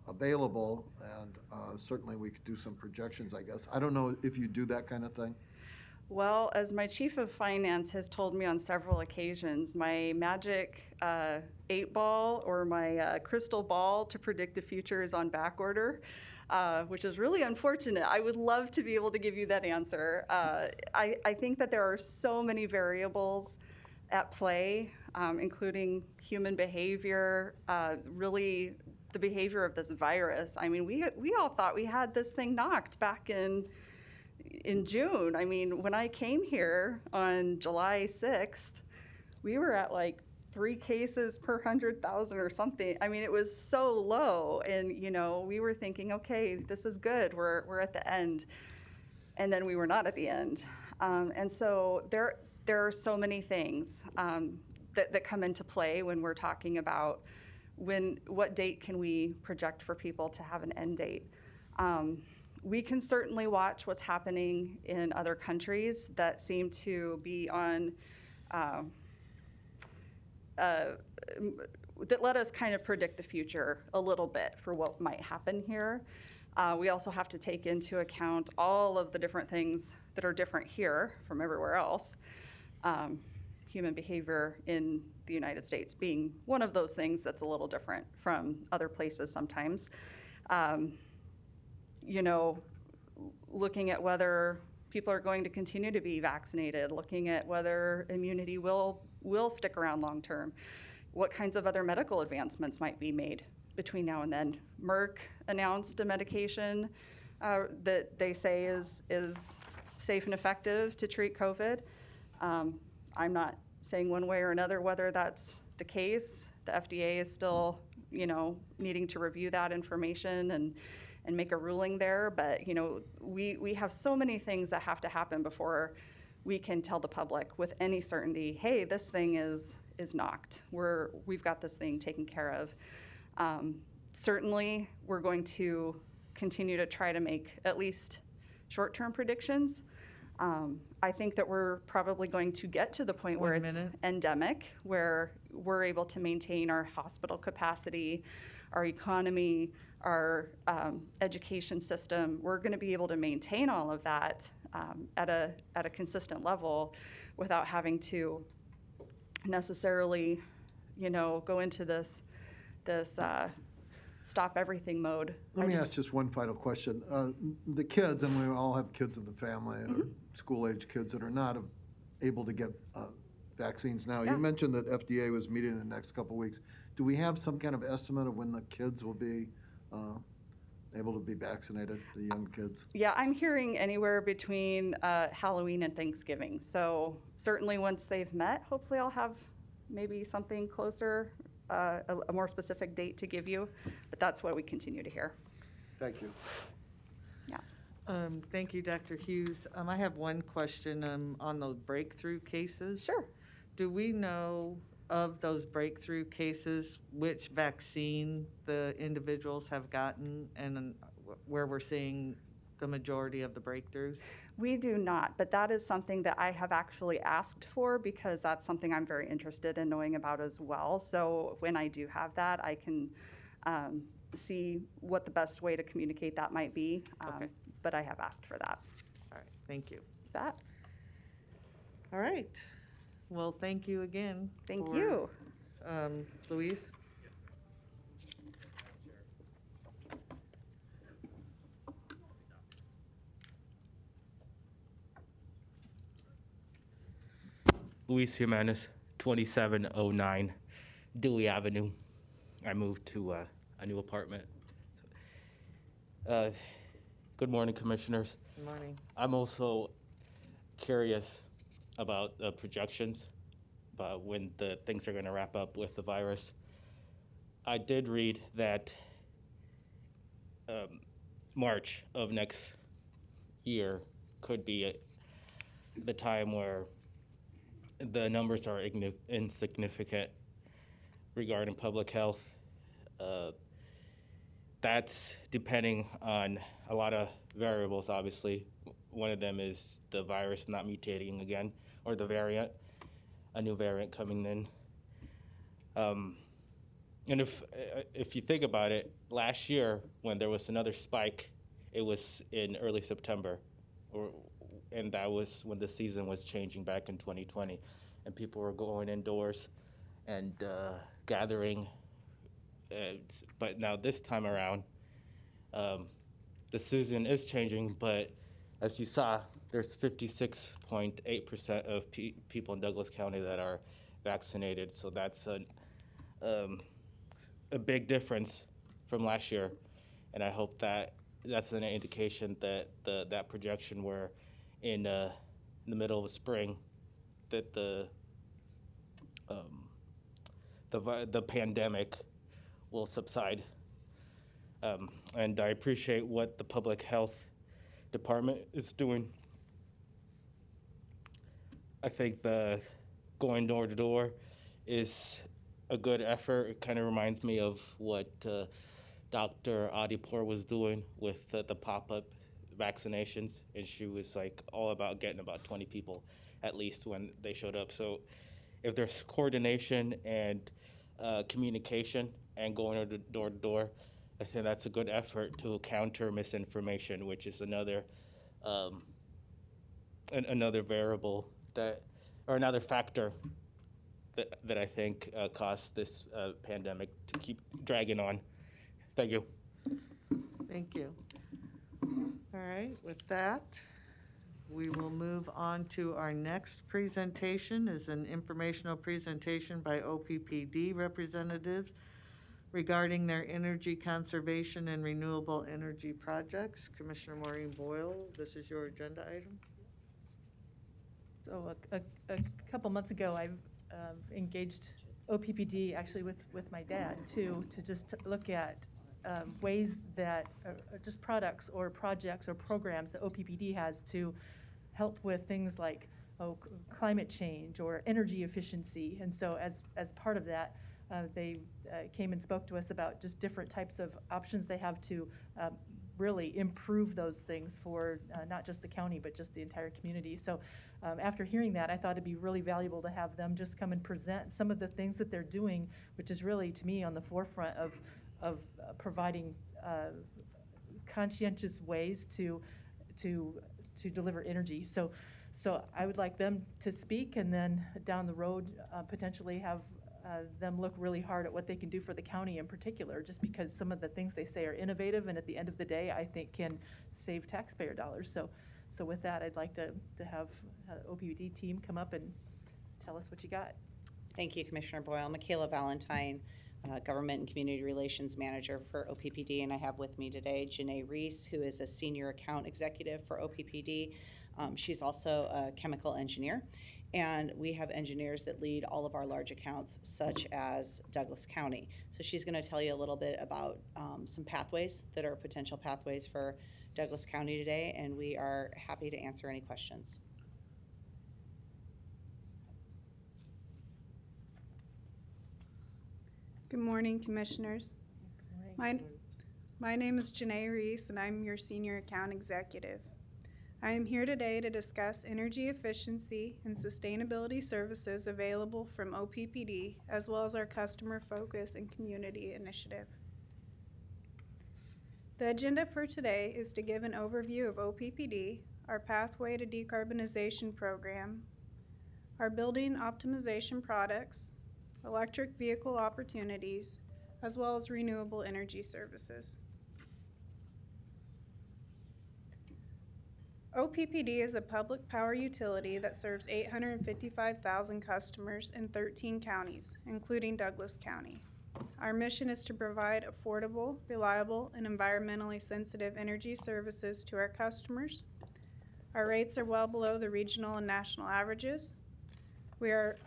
available, and certainly we could do some projections, I guess. I don't know if you do that kind of thing. Well, as my chief of finance has told me on several occasions, my magic 8-ball or my crystal ball to predict the future is on back order, which is really unfortunate. I would love to be able to give you that answer. I think that there are so many variables at play, including human behavior, really the behavior of this virus. I mean, we all thought we had this thing knocked back in June. I mean, when I came here on July 6th, we were at like 3 cases per 100,000 or something. I mean, it was so low, and we were thinking, okay, this is good. We're at the end, and then we were not at the end. And so there are so many things that come into play when we're talking about what date can we project for people to have an end date. We can certainly watch what's happening in other countries that seem to be on, that let us kind of predict the future a little bit for what might happen here. We also have to take into account all of the different things that are different here from everywhere else. Human behavior in the United States being one of those things that's a little different from other places sometimes. Looking at whether people are going to continue to be vaccinated, looking at whether immunity will stick around long term, what kinds of other medical advancements might be made between now and then. Merck announced a medication that they say is safe and effective to treat COVID. I'm not saying one way or another whether that's the case. The FDA is still, needing to review that information and make a ruling there. But, we have so many things that have to happen before we can tell the public with any certainty, hey, this thing is knocked. We've got this thing taken care of. Certainly, we're going to continue to try to make at least short-term predictions. I think that we're probably going to get to the point where it's endemic, where we're able to maintain our hospital capacity, our economy, our education system. We're going to be able to maintain all of that at a consistent level without having to necessarily, go into this stop everything mode. Let me ask just one final question. The kids, and we all have kids in the family, or school-age kids that are not able to get vaccines now. Yeah. You mentioned that FDA was meeting in the next couple of weeks. Do we have some kind of estimate of when the kids will be able to be vaccinated, the young kids? Yeah, I'm hearing anywhere between Halloween and Thanksgiving. So certainly once they've met, hopefully I'll have maybe something closer, a more specific date to give you. But that's what we continue to hear. Thank you. Yeah. Thank you, Dr. Hughes. I have one question on those breakthrough cases. Sure. Do we know of those breakthrough cases which vaccine the individuals have gotten and where we're seeing the majority of the breakthroughs? We do not, but that is something that I have actually asked for because that's something I'm very interested in knowing about as well. So when I do have that, I can see what the best way to communicate that might be. Okay. But I have asked for that. All right, thank you. That. All right. Well, thank you again. Thank you. Louise? Luis Jimenez, 2709 Dewey Avenue. I moved to a new apartment. Good morning, Commissioners. Good morning. I'm also curious about projections about when the things are going to wrap up with the virus. I did read that March of next year could be the time where the numbers are insignificant regarding public health. That's depending on a lot of variables, obviously. One of them is the virus not mutating again, or the variant, a new variant coming in. And if you think about it, last year when there was another spike, it was in early September, and that was when the season was changing back in 2020, and people were going indoors and gathering. But now this time around, um, the season is changing, but as you saw, there's 56.8% of people in Douglas County that are vaccinated. So that's um, a big difference from last year. And I hope that that's an indication that that projection where in the middle of spring that um, the pandemic will subside. And I appreciate what the public health department is doing. I think the going door to door is a good effort. It kind of reminds me of what Dr. Adipur was doing with the pop-up vaccinations, and she was like all about getting about 20 people at least when they showed up. So if there's coordination and communication and going door to door, I think that's a good effort to counter misinformation, which is another um, another variable that, or another factor that I think caused this pandemic to keep dragging on. Thank you. Thank you. All right, with that, we will move on to our next presentation is an informational presentation by OPPD representatives regarding their energy conservation and renewable energy projects. Commissioner Maureen Boyle, this is your agenda item. So a couple months ago, I've engaged OPPD actually with my dad too, to just look at ways that just products or projects or programs that OPPD has to help with things like climate change or energy efficiency. And so as part of that, they came and spoke to us about just different types of options they have to really improve those things for not just the county, but just the entire community. So after hearing that, I thought it'd be really valuable to have them just come and present some of the things that they're doing, which is really, to me, on the forefront of providing conscientious ways to deliver energy. So I would like them to speak, and then down the road, potentially have them look really hard at what they can do for the county in particular, just because some of the things they say are innovative, and at the end of the day, I think can save taxpayer dollars. So with that, I'd like to have OPD team come up and tell us what you got. Thank you, Commissioner Boyle. Michaela Valentine, Government and Community Relations Manager for OPPD, and I have with me today Janae Reese, who is a Senior Account Executive for OPPD. She's also a chemical engineer, and we have engineers that lead all of our large accounts, such as Douglas County. So she's going to tell you a little bit about some pathways that are potential pathways for Douglas County today, and we are happy to answer any questions. Good morning, Commissioners. My name is Janae Reese, and I'm your Senior Account Executive. I am here today to discuss energy efficiency and sustainability services available from OPPD, as well as our customer focus and community initiative. The agenda for today is to give an overview of OPPD, our Pathway to Decarbonization program, our building optimization products, electric vehicle opportunities, as well as renewable energy services. OPPD is a public power utility that serves 855,000 customers in 13 counties, including Douglas County. Our mission is to provide affordable, reliable, and environmentally sensitive energy services to our customers. Our rates are well below the regional and national averages. We are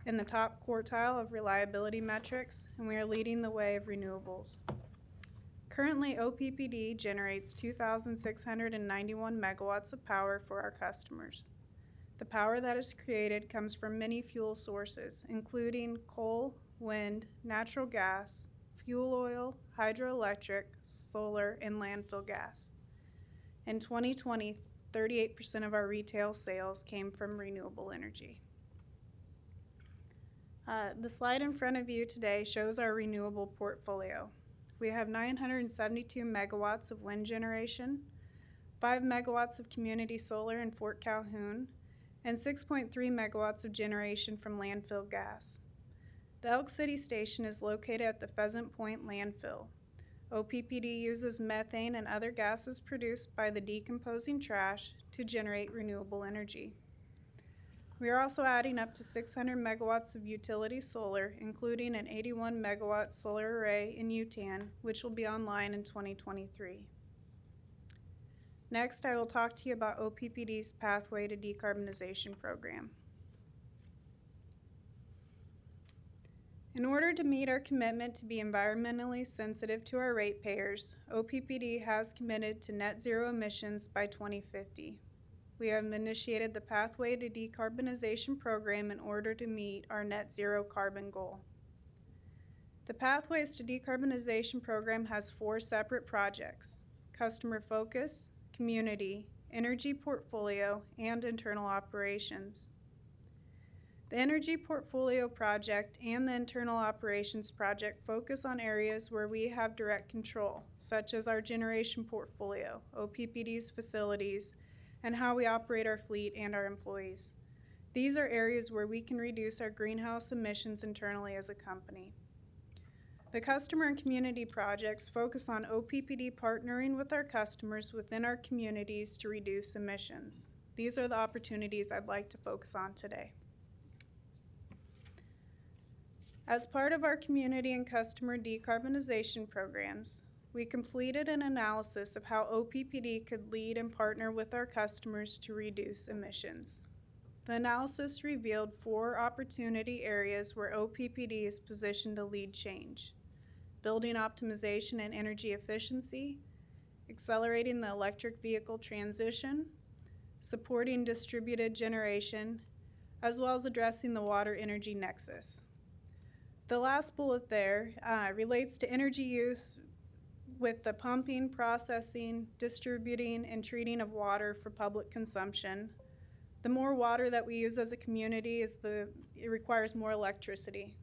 in the top quartile of reliability metrics, and we are leading the way of renewables. Currently, OPPD generates 2,691 megawatts of power for our customers. The power that is created comes from many fuel sources, including coal, wind, natural gas, fuel oil, hydroelectric, solar, and landfill gas. In 2020, 38% of our retail sales came from renewable energy. The slide in front of you today shows our renewable portfolio. We have 972 megawatts of wind generation, 5 megawatts of community solar in Fort Calhoun, and 6.3 megawatts of generation from landfill gas. The Elk City Station is located at the Pheasant Point landfill. OPPD uses methane and other gases produced by the decomposing trash to generate renewable energy. We are also adding up to 600 megawatts of utility solar, including an 81 megawatt solar array in Utan, which will be online in 2023. Next, I will talk to you about OPPD's Pathway to Decarbonization program. In order to meet our commitment to be environmentally sensitive to our ratepayers, OPPD has committed to net zero emissions by 2050. We have initiated the Pathway to Decarbonization program in order to meet our net zero carbon goal. The Pathways to Decarbonization program has 4 separate projects: customer focus, community, energy portfolio, and internal operations. The Energy Portfolio Project and the Internal Operations Project focus on areas where we have direct control, such as our generation portfolio, OPPD's facilities, and how we operate our fleet and our employees. These are areas where we can reduce our greenhouse emissions internally as a company. The customer and community projects focus on OPPD partnering with our customers within our communities to reduce emissions. These are the opportunities I'd like to focus on today. As part of our community and customer decarbonization programs, we completed an analysis of how OPPD could lead and partner with our customers to reduce emissions. The analysis revealed 4 opportunity areas where OPPD is positioned to lead change: building optimization and energy efficiency, accelerating the electric vehicle transition, supporting distributed generation, as well as addressing the water energy nexus. The last bullet there relates to energy use with the pumping, processing, distributing, and treating of water for public consumption. The more water that we use as a community, it requires more electricity.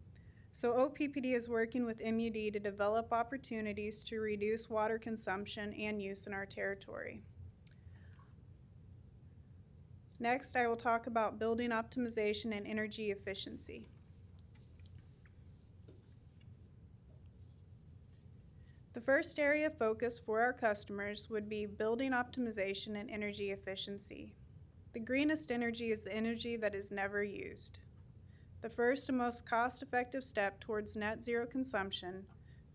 So OPPD is working with MUD to develop opportunities to reduce water consumption and use in our territory. Next, I will talk about building optimization and energy efficiency. The first area of focus for our customers would be building optimization and energy efficiency. The greenest energy is the energy that is never used. The first and most cost-effective step towards net zero consumption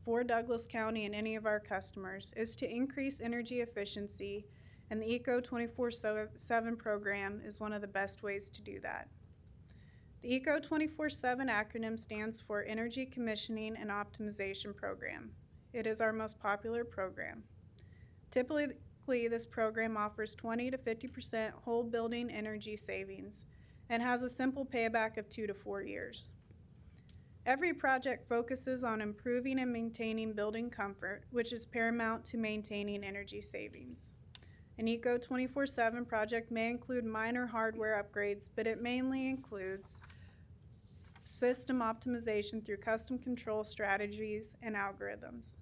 for Douglas County and any of our customers is to increase energy efficiency, and the ECO 24/7 program is one of the best ways to do that. The ECO 24/7 acronym stands for Energy Commissioning and Optimization Program. It is our most popular program. Typically, this program offers 20 to 50% whole building energy savings and has a simple payback of 2 to 4 years. Every project focuses on improving and maintaining building comfort, which is paramount to maintaining energy savings. An ECO 24/7 project may include minor hardware upgrades, but it mainly includes system optimization through custom control strategies and algorithms.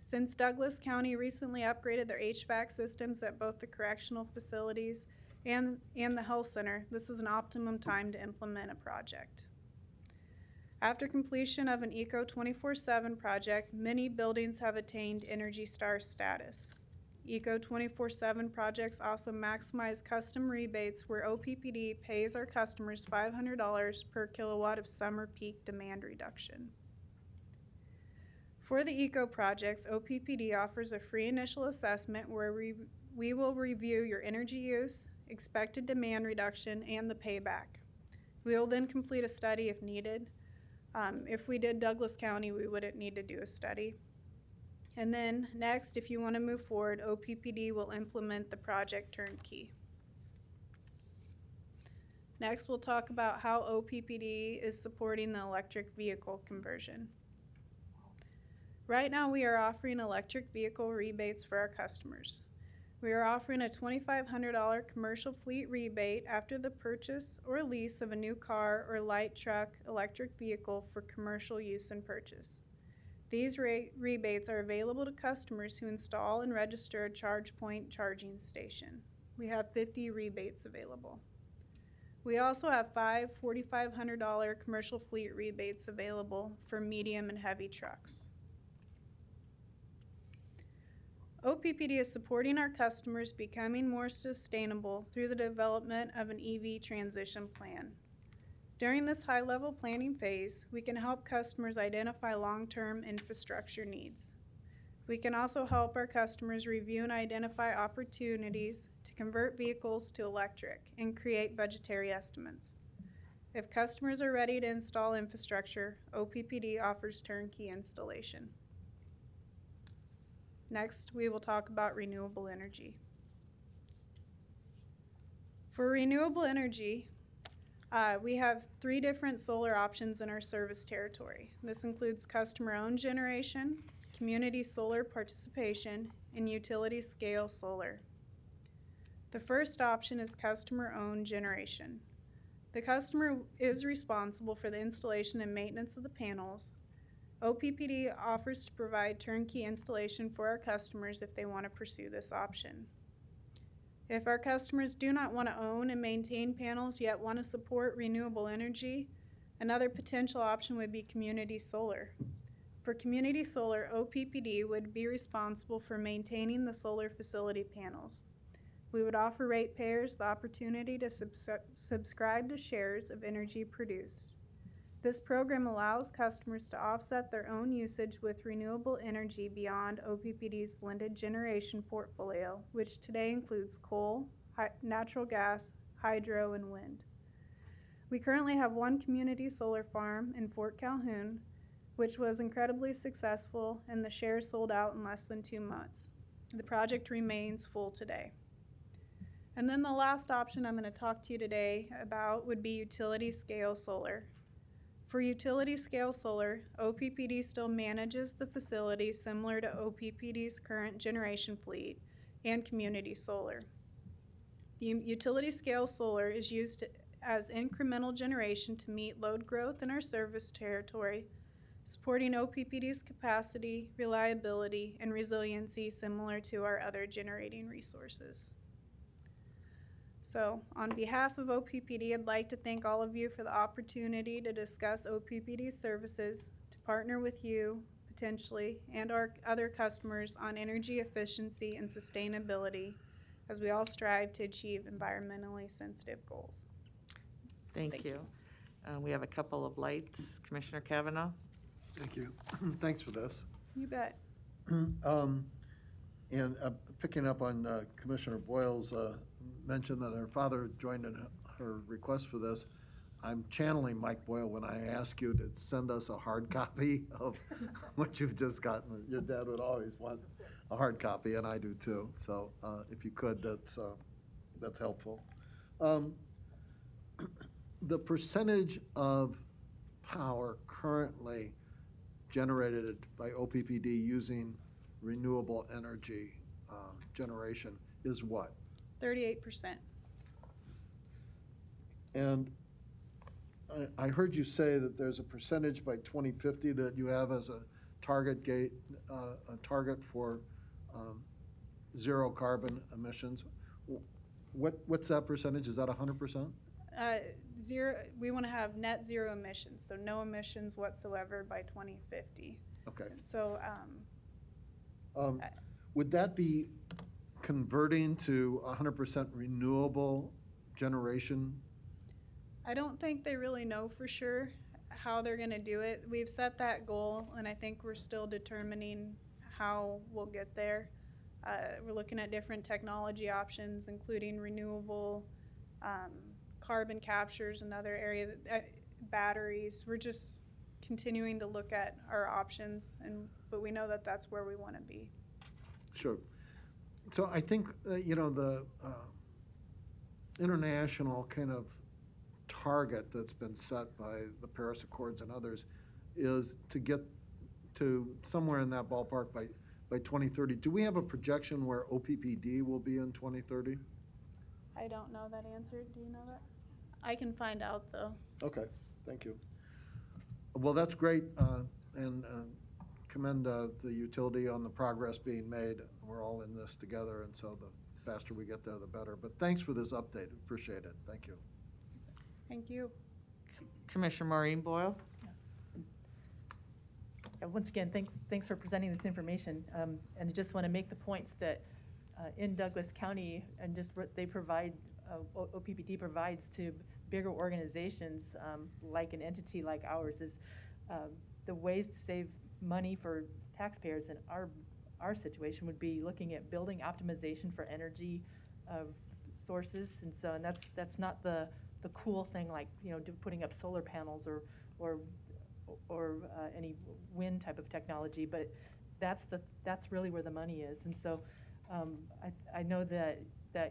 Since Douglas County recently upgraded their HVAC systems at both the correctional facilities and the health center, this is an optimum time to implement a project. After completion of an ECO 24/7 project, many buildings have attained Energy Star status. ECO 24/7 projects also maximize custom rebates where OPPD pays our customers $500 per kilowatt of summer peak demand reduction. For the ECO projects, OPPD offers a free initial assessment where we will review your energy use, expected demand reduction, and the payback. We will then complete a study if needed. If we did Douglas County, we wouldn't need to do a study. And then next, if you want to move forward, OPPD will implement the project turnkey. Next, we'll talk about how OPPD is supporting the electric vehicle conversion. Right now, we are offering electric vehicle rebates for our customers. We are offering a $2,500 commercial fleet rebate after the purchase or lease of a new car or light truck electric vehicle for commercial use and purchase. These rebates are available to customers who install and register a ChargePoint charging station. We have 50 rebates available. We also have 5 $4,500 commercial fleet rebates available for medium and heavy trucks. OPPD is supporting our customers becoming more sustainable through the development of an EV transition plan. During this high-level planning phase, we can help customers identify long-term infrastructure needs. We can also help our customers review and identify opportunities to convert vehicles to electric and create budgetary estimates. If customers are ready to install infrastructure, OPPD offers turnkey installation. Next, we will talk about renewable energy. For renewable energy, we have 3 different solar options in our service territory. This includes customer-owned generation, community solar participation, and utility-scale solar. The first option is customer-owned generation. The customer is responsible for the installation and maintenance of the panels. OPPD offers to provide turnkey installation for our customers if they want to pursue this option. If our customers do not want to own and maintain panels yet want to support renewable energy, another potential option would be community solar. For community solar, OPPD would be responsible for maintaining the solar facility panels. We would offer ratepayers the opportunity to subscribe to shares of energy produced. This program allows customers to offset their own usage with renewable energy beyond OPPD's blended generation portfolio, which today includes coal, natural gas, hydro, and wind. We currently have 1 community solar farm in Fort Calhoun, which was incredibly successful, and the shares sold out in less than 2 months. The project remains full today. And then the last option I'm going to talk to you today about would be utility-scale solar. For utility-scale solar, OPPD still manages the facility similar to OPPD's current generation fleet and community solar. The utility-scale solar is used as incremental generation to meet load growth in our service territory, supporting OPPD's capacity, reliability, and resiliency similar to our other generating resources. So, on behalf of OPPD, I'd like to thank all of you for the opportunity to discuss OPPD's services, to partner with you, potentially, and our other customers on energy efficiency and sustainability as we all strive to achieve environmentally sensitive goals. Thank you. We have a couple of lights. Commissioner Kavanaugh? Thank you. Thanks for this. You bet. And picking up on Commissioner Boyle's mention that her father joined in her request for this, I'm channeling Mike Boyle when I ask you to send us a hard copy of what you've just gotten. Your dad would always want a hard copy, and I do too. So if you could, that's helpful. The percentage of power currently generated by OPPD using renewable energy generation is what? 38%. And I heard you say that there's a percentage by 2050 that you have as a target for zero carbon emissions. What's that percentage? Is that 100%? Zero. We want to have net zero emissions, so no emissions whatsoever by 2050. Okay. So, would that be converting to 100% renewable generation? I don't think they really know for sure how they're going to do it. We've set that goal, and I think we're still determining how we'll get there. We're looking at different technology options, including renewable carbon captures, another area, batteries. We're just continuing to look at our options, but we know that that's where we want to be. Sure. So I think, the international kind of target that's been set by the Paris Accords and others is to get to somewhere in that ballpark by by 2030. Do we have a projection where OPPD will be in 2030? I don't know that answer. Do you know that? I can find out, though. Okay, thank you. Well, that's great, and commend the utility on the progress being made. We're all in this together, and so the faster we get there, the better. But thanks for this update. Appreciate it. Thank you. Thank you. Commissioner Maureen Boyle? Once again, thanks for presenting this information. And I just want to make the points that in Douglas County and just what they provide, OPPD provides to bigger organizations like an entity like ours is the ways to save money for taxpayers in our situation would be looking at building optimization for energy sources, and that's not the cool thing like putting up solar panels or any wind type of technology, but that's really where the money is. And so I know that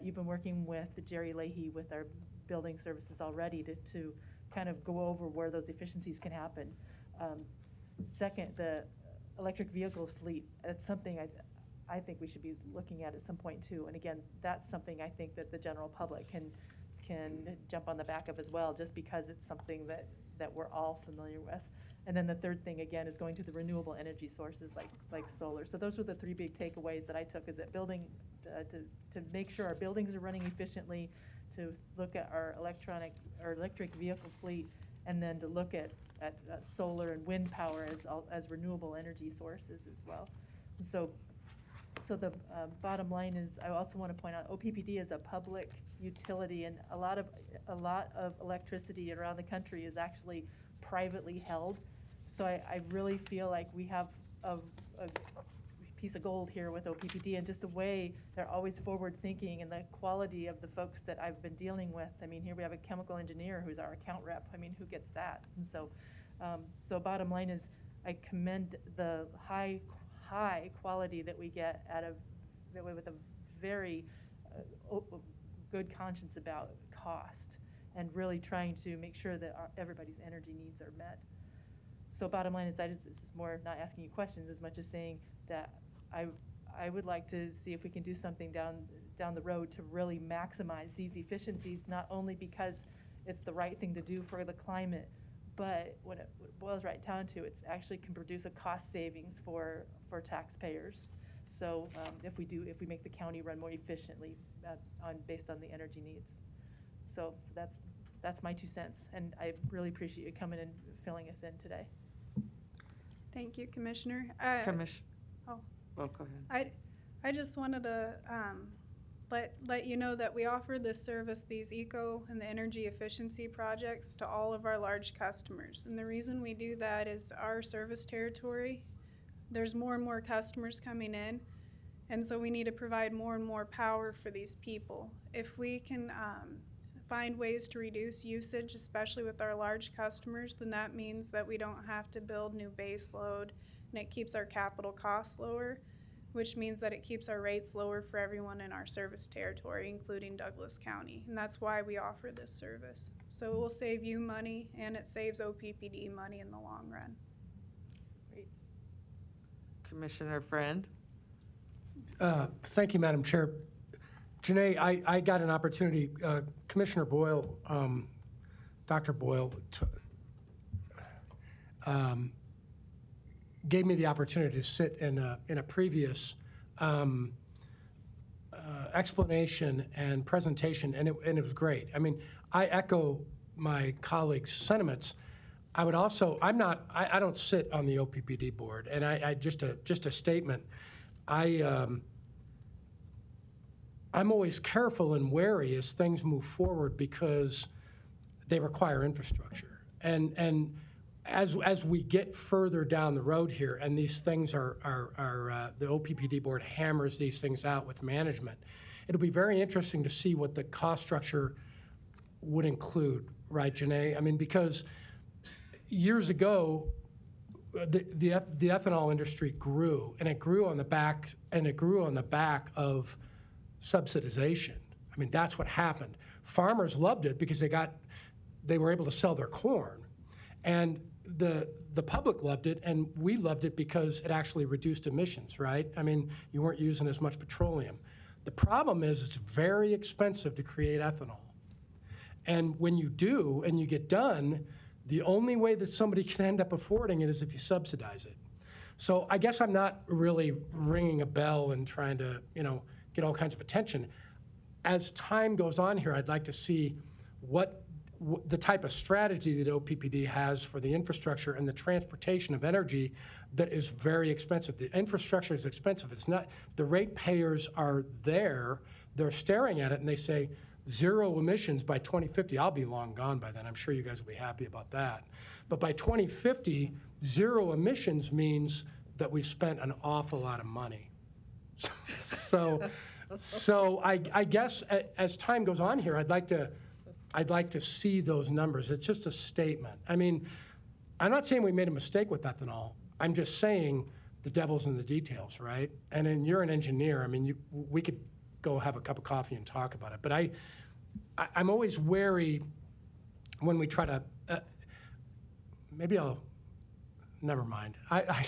you've been working with Jerry Leahy with our building services already to kind of go over where those efficiencies can happen. Second, the electric vehicle fleet, that's something I think we should be looking at some point too. And again, that's something I think that the general public can jump on the back of as well, just because it's something that we're all familiar with. And then the third thing, again, is going to the renewable energy sources like solar. So those were the three big takeaways that I took, is that building, to make sure our buildings are running efficiently, to look at our electric vehicle fleet, and then to look at solar and wind power as renewable energy sources as well. So the bottom line is, I also want to point out, OPPD is a public utility, and a lot of electricity around the country is actually privately held. So I really feel like we have a piece of gold here with OPPD, and just the way they're always forward thinking and the quality of the folks that I've been dealing with. I mean, here we have a chemical engineer who's our account rep. I mean, who gets that? And so bottom line is, I commend the high quality that we get with a very good conscience about cost, and really trying to make sure that everybody's energy needs are met. So bottom line is, this is more not asking you questions as much as saying that I would like to see if we can do something down the road to really maximize these efficiencies, not only because it's the right thing to do for the climate, but what it boils right down to, it's actually can produce a cost savings for taxpayers. So if we make the county run more efficiently based on the energy needs. So that's my 2 cents, and I really appreciate you coming and filling us in today. Thank you, Commissioner. Well, go ahead. I just wanted to let you know that we offer this service, these eco and the energy efficiency projects, to all of our large customers. And the reason we do that is our service territory, there's more and more customers coming in, and so we need to provide more and more power for these people. If we can find ways to reduce usage, especially with our large customers, then that means that we don't have to build new base load, and it keeps our capital costs lower, which means that it keeps our rates lower for everyone in our service territory, including Douglas County. And that's why we offer this service. So it will save you money, and it saves OPPD money in the long run. Great. Commissioner Friend? Thank you, Madam Chair. Janae, I got an opportunity, Commissioner Boyle, Dr. Boyle, gave me the opportunity to sit in a previous explanation and presentation, and it was great. I mean, I echo my colleagues' sentiments. I would also, I don't sit on the OPPD board, and I just a statement. I'm always careful and wary as things move forward because they require infrastructure. And as we get further down the road here, and these things the OPPD board hammers these things out with management, it'll be very interesting to see what the cost structure would include, right, Janae? I mean, because years ago, the ethanol industry grew, and it grew on the back of subsidization. I mean, that's what happened. Farmers loved it because they were able to sell their corn. And the public loved it, and we loved it because it actually reduced emissions, right? I mean, you weren't using as much petroleum. The problem is it's very expensive to create ethanol. And when you do and you get done, the only way that somebody can end up affording it is if you subsidize it. So I guess I'm not really ringing a bell and trying to, get all kinds of attention. As time goes on here, I'd like to see what the type of strategy that OPPD has for the infrastructure and the transportation of energy that is very expensive. The infrastructure is expensive. It's not, the ratepayers are there, they're staring at it and they say, zero emissions by 2050. I'll be long gone by then. I'm sure you guys will be happy about that. But by 2050, zero emissions means that we've spent an awful lot of money. So I guess as time goes on here, I'd like to see those numbers. It's just a statement. I mean, I'm not saying we made a mistake with ethanol. I'm just saying the devil's in the details, right? And then you're an engineer. I mean, we could go have a cup of coffee and talk about it. But I'm always wary when we try to, never mind. I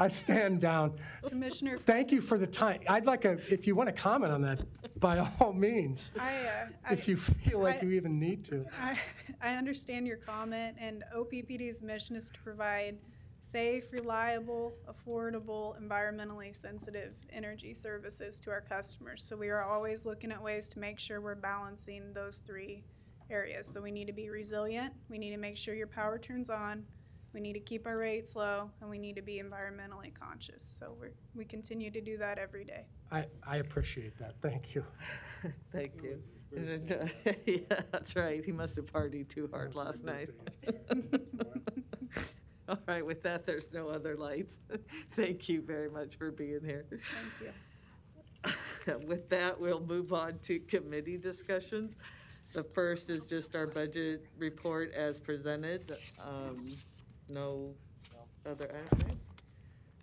stand down. Commissioner, Thank you for the time. I'd like if you want to comment on that, by all means, if you feel like you even need to. I understand your comment, and OPPD's mission is to provide safe, reliable, affordable, environmentally sensitive energy services to our customers. So we are always looking at ways to make sure we're balancing those three areas. So we need to be resilient, we need to make sure your power turns on, we need to keep our rates low, and we need to be environmentally conscious. So we continue to do that every day. I appreciate that. Thank you. Thank you. Yeah, that's right. He must have partied too hard last night. All right, with that, there's no other lights. Thank you very much for being here. Thank you. With that, we'll move on to committee discussions. The first is just our budget report as presented. No other items.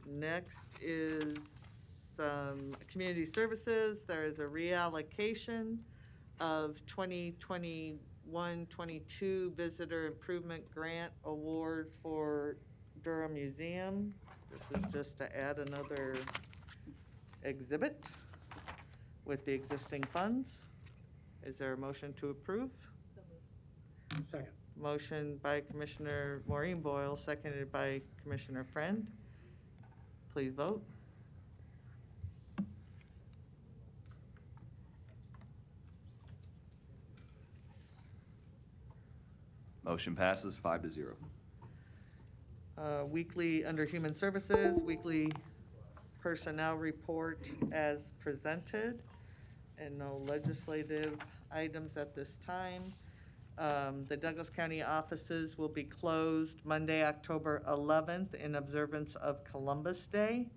Next is community services. There is a reallocation of 2021-22 Visitor Improvement Grant Award for Durham Museum. This is just to add another exhibit with the existing funds. Is there a motion to approve? Second. Motion by Commissioner Maureen Boyle, seconded by Commissioner Friend. Please vote. Motion passes 5-0. Weekly, under Human Services, weekly personnel report as presented, and no legislative items at this time. The Douglas County offices will be closed Monday, October 11th in observance of Columbus Day.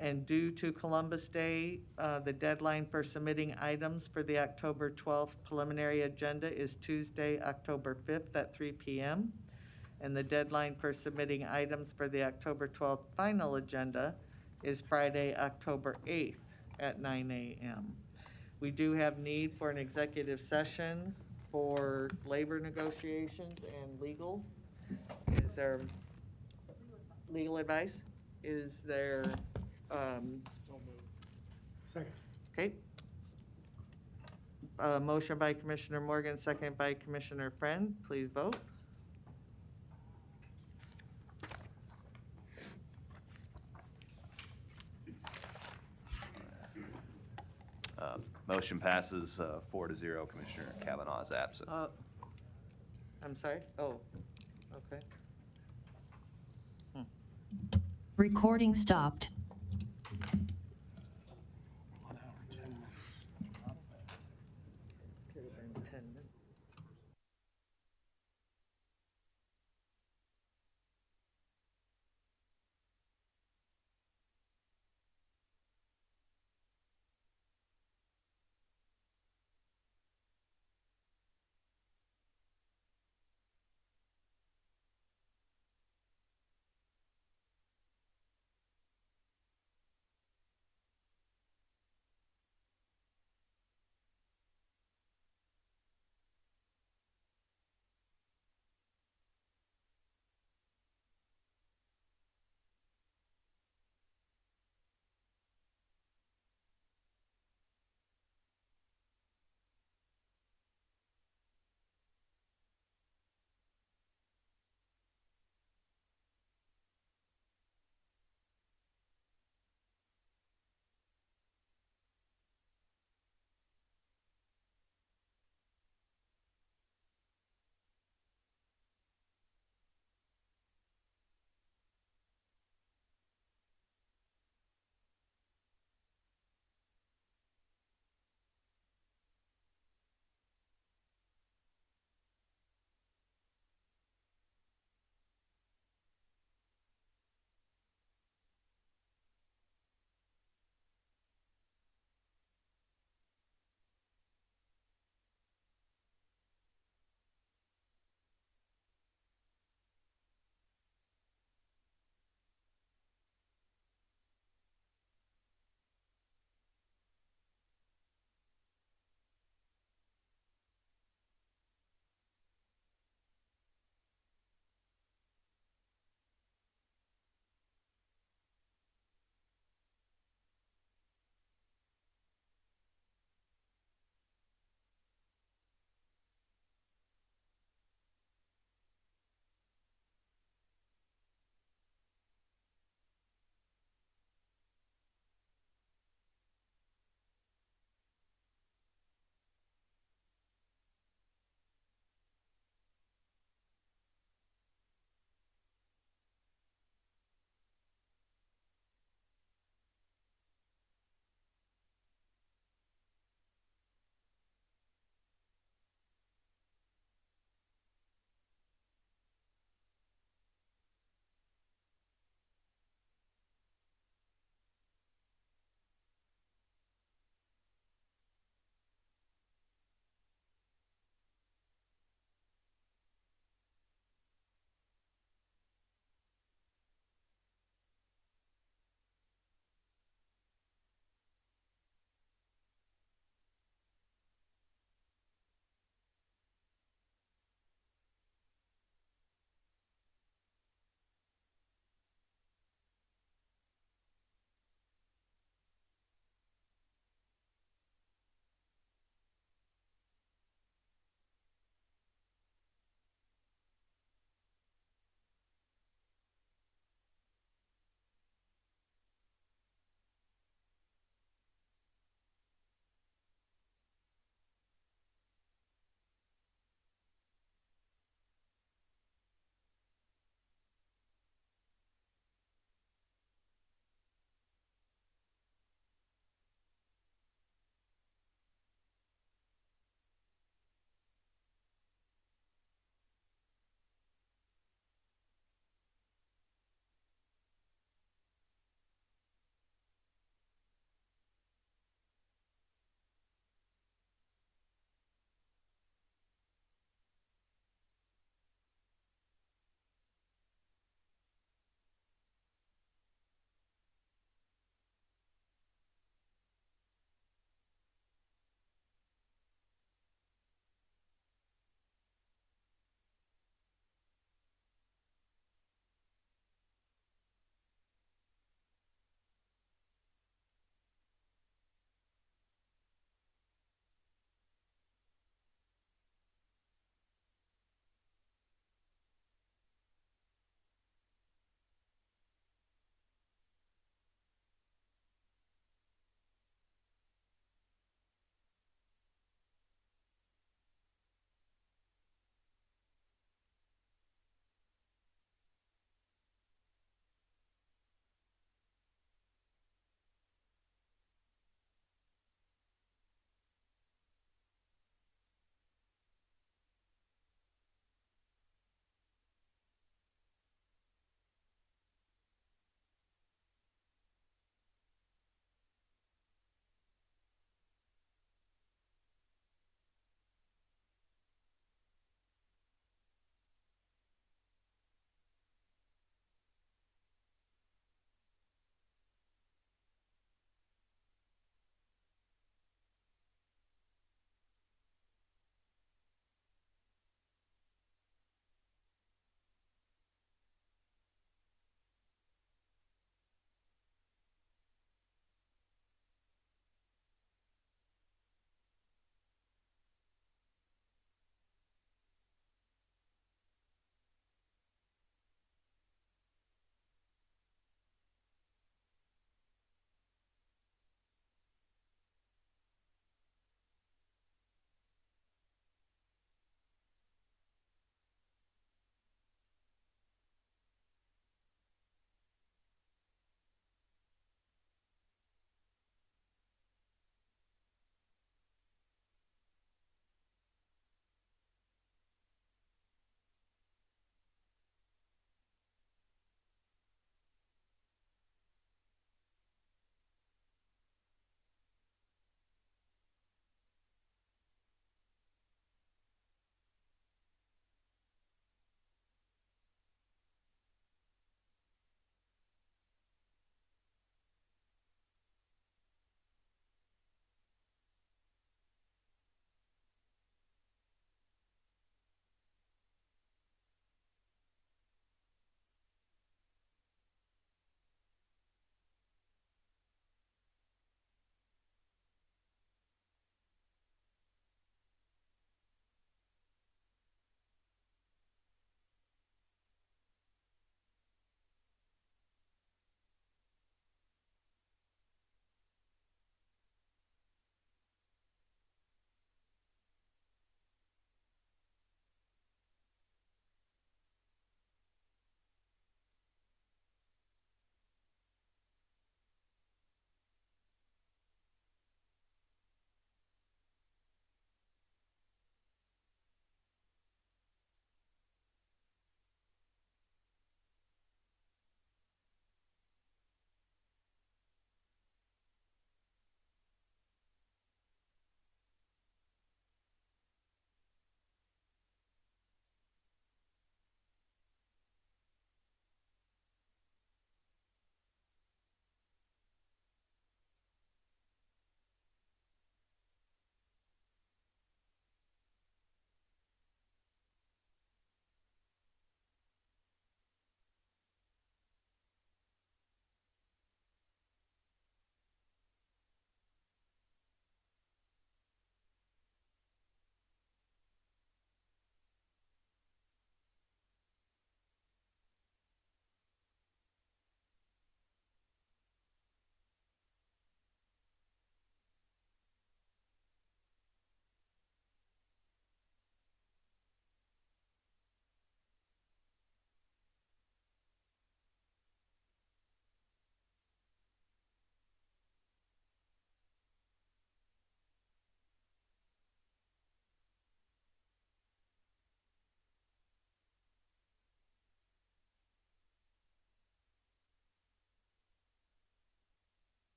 And due to Columbus Day, the deadline for submitting items for the October 12th preliminary agenda is Tuesday, October 5th at 3 p.m. And the deadline for submitting items for the October 12th final agenda is Friday, October 8th at 9 a.m. We do have need for an executive session for labor negotiations and legal. Is there legal advice? Is there, Second. okay. Motion by Commissioner Morgan, second by Commissioner Friend. Please vote. Motion passes 4-0. Commissioner Kavanaugh is absent. I'm sorry? Oh, okay. Recording stopped.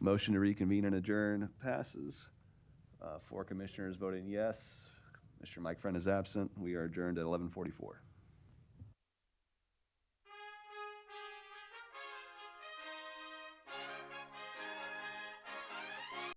Motion to reconvene and adjourn passes. 4 commissioners voting yes. Mr. Mike Friend is absent. We are adjourned at 11:44.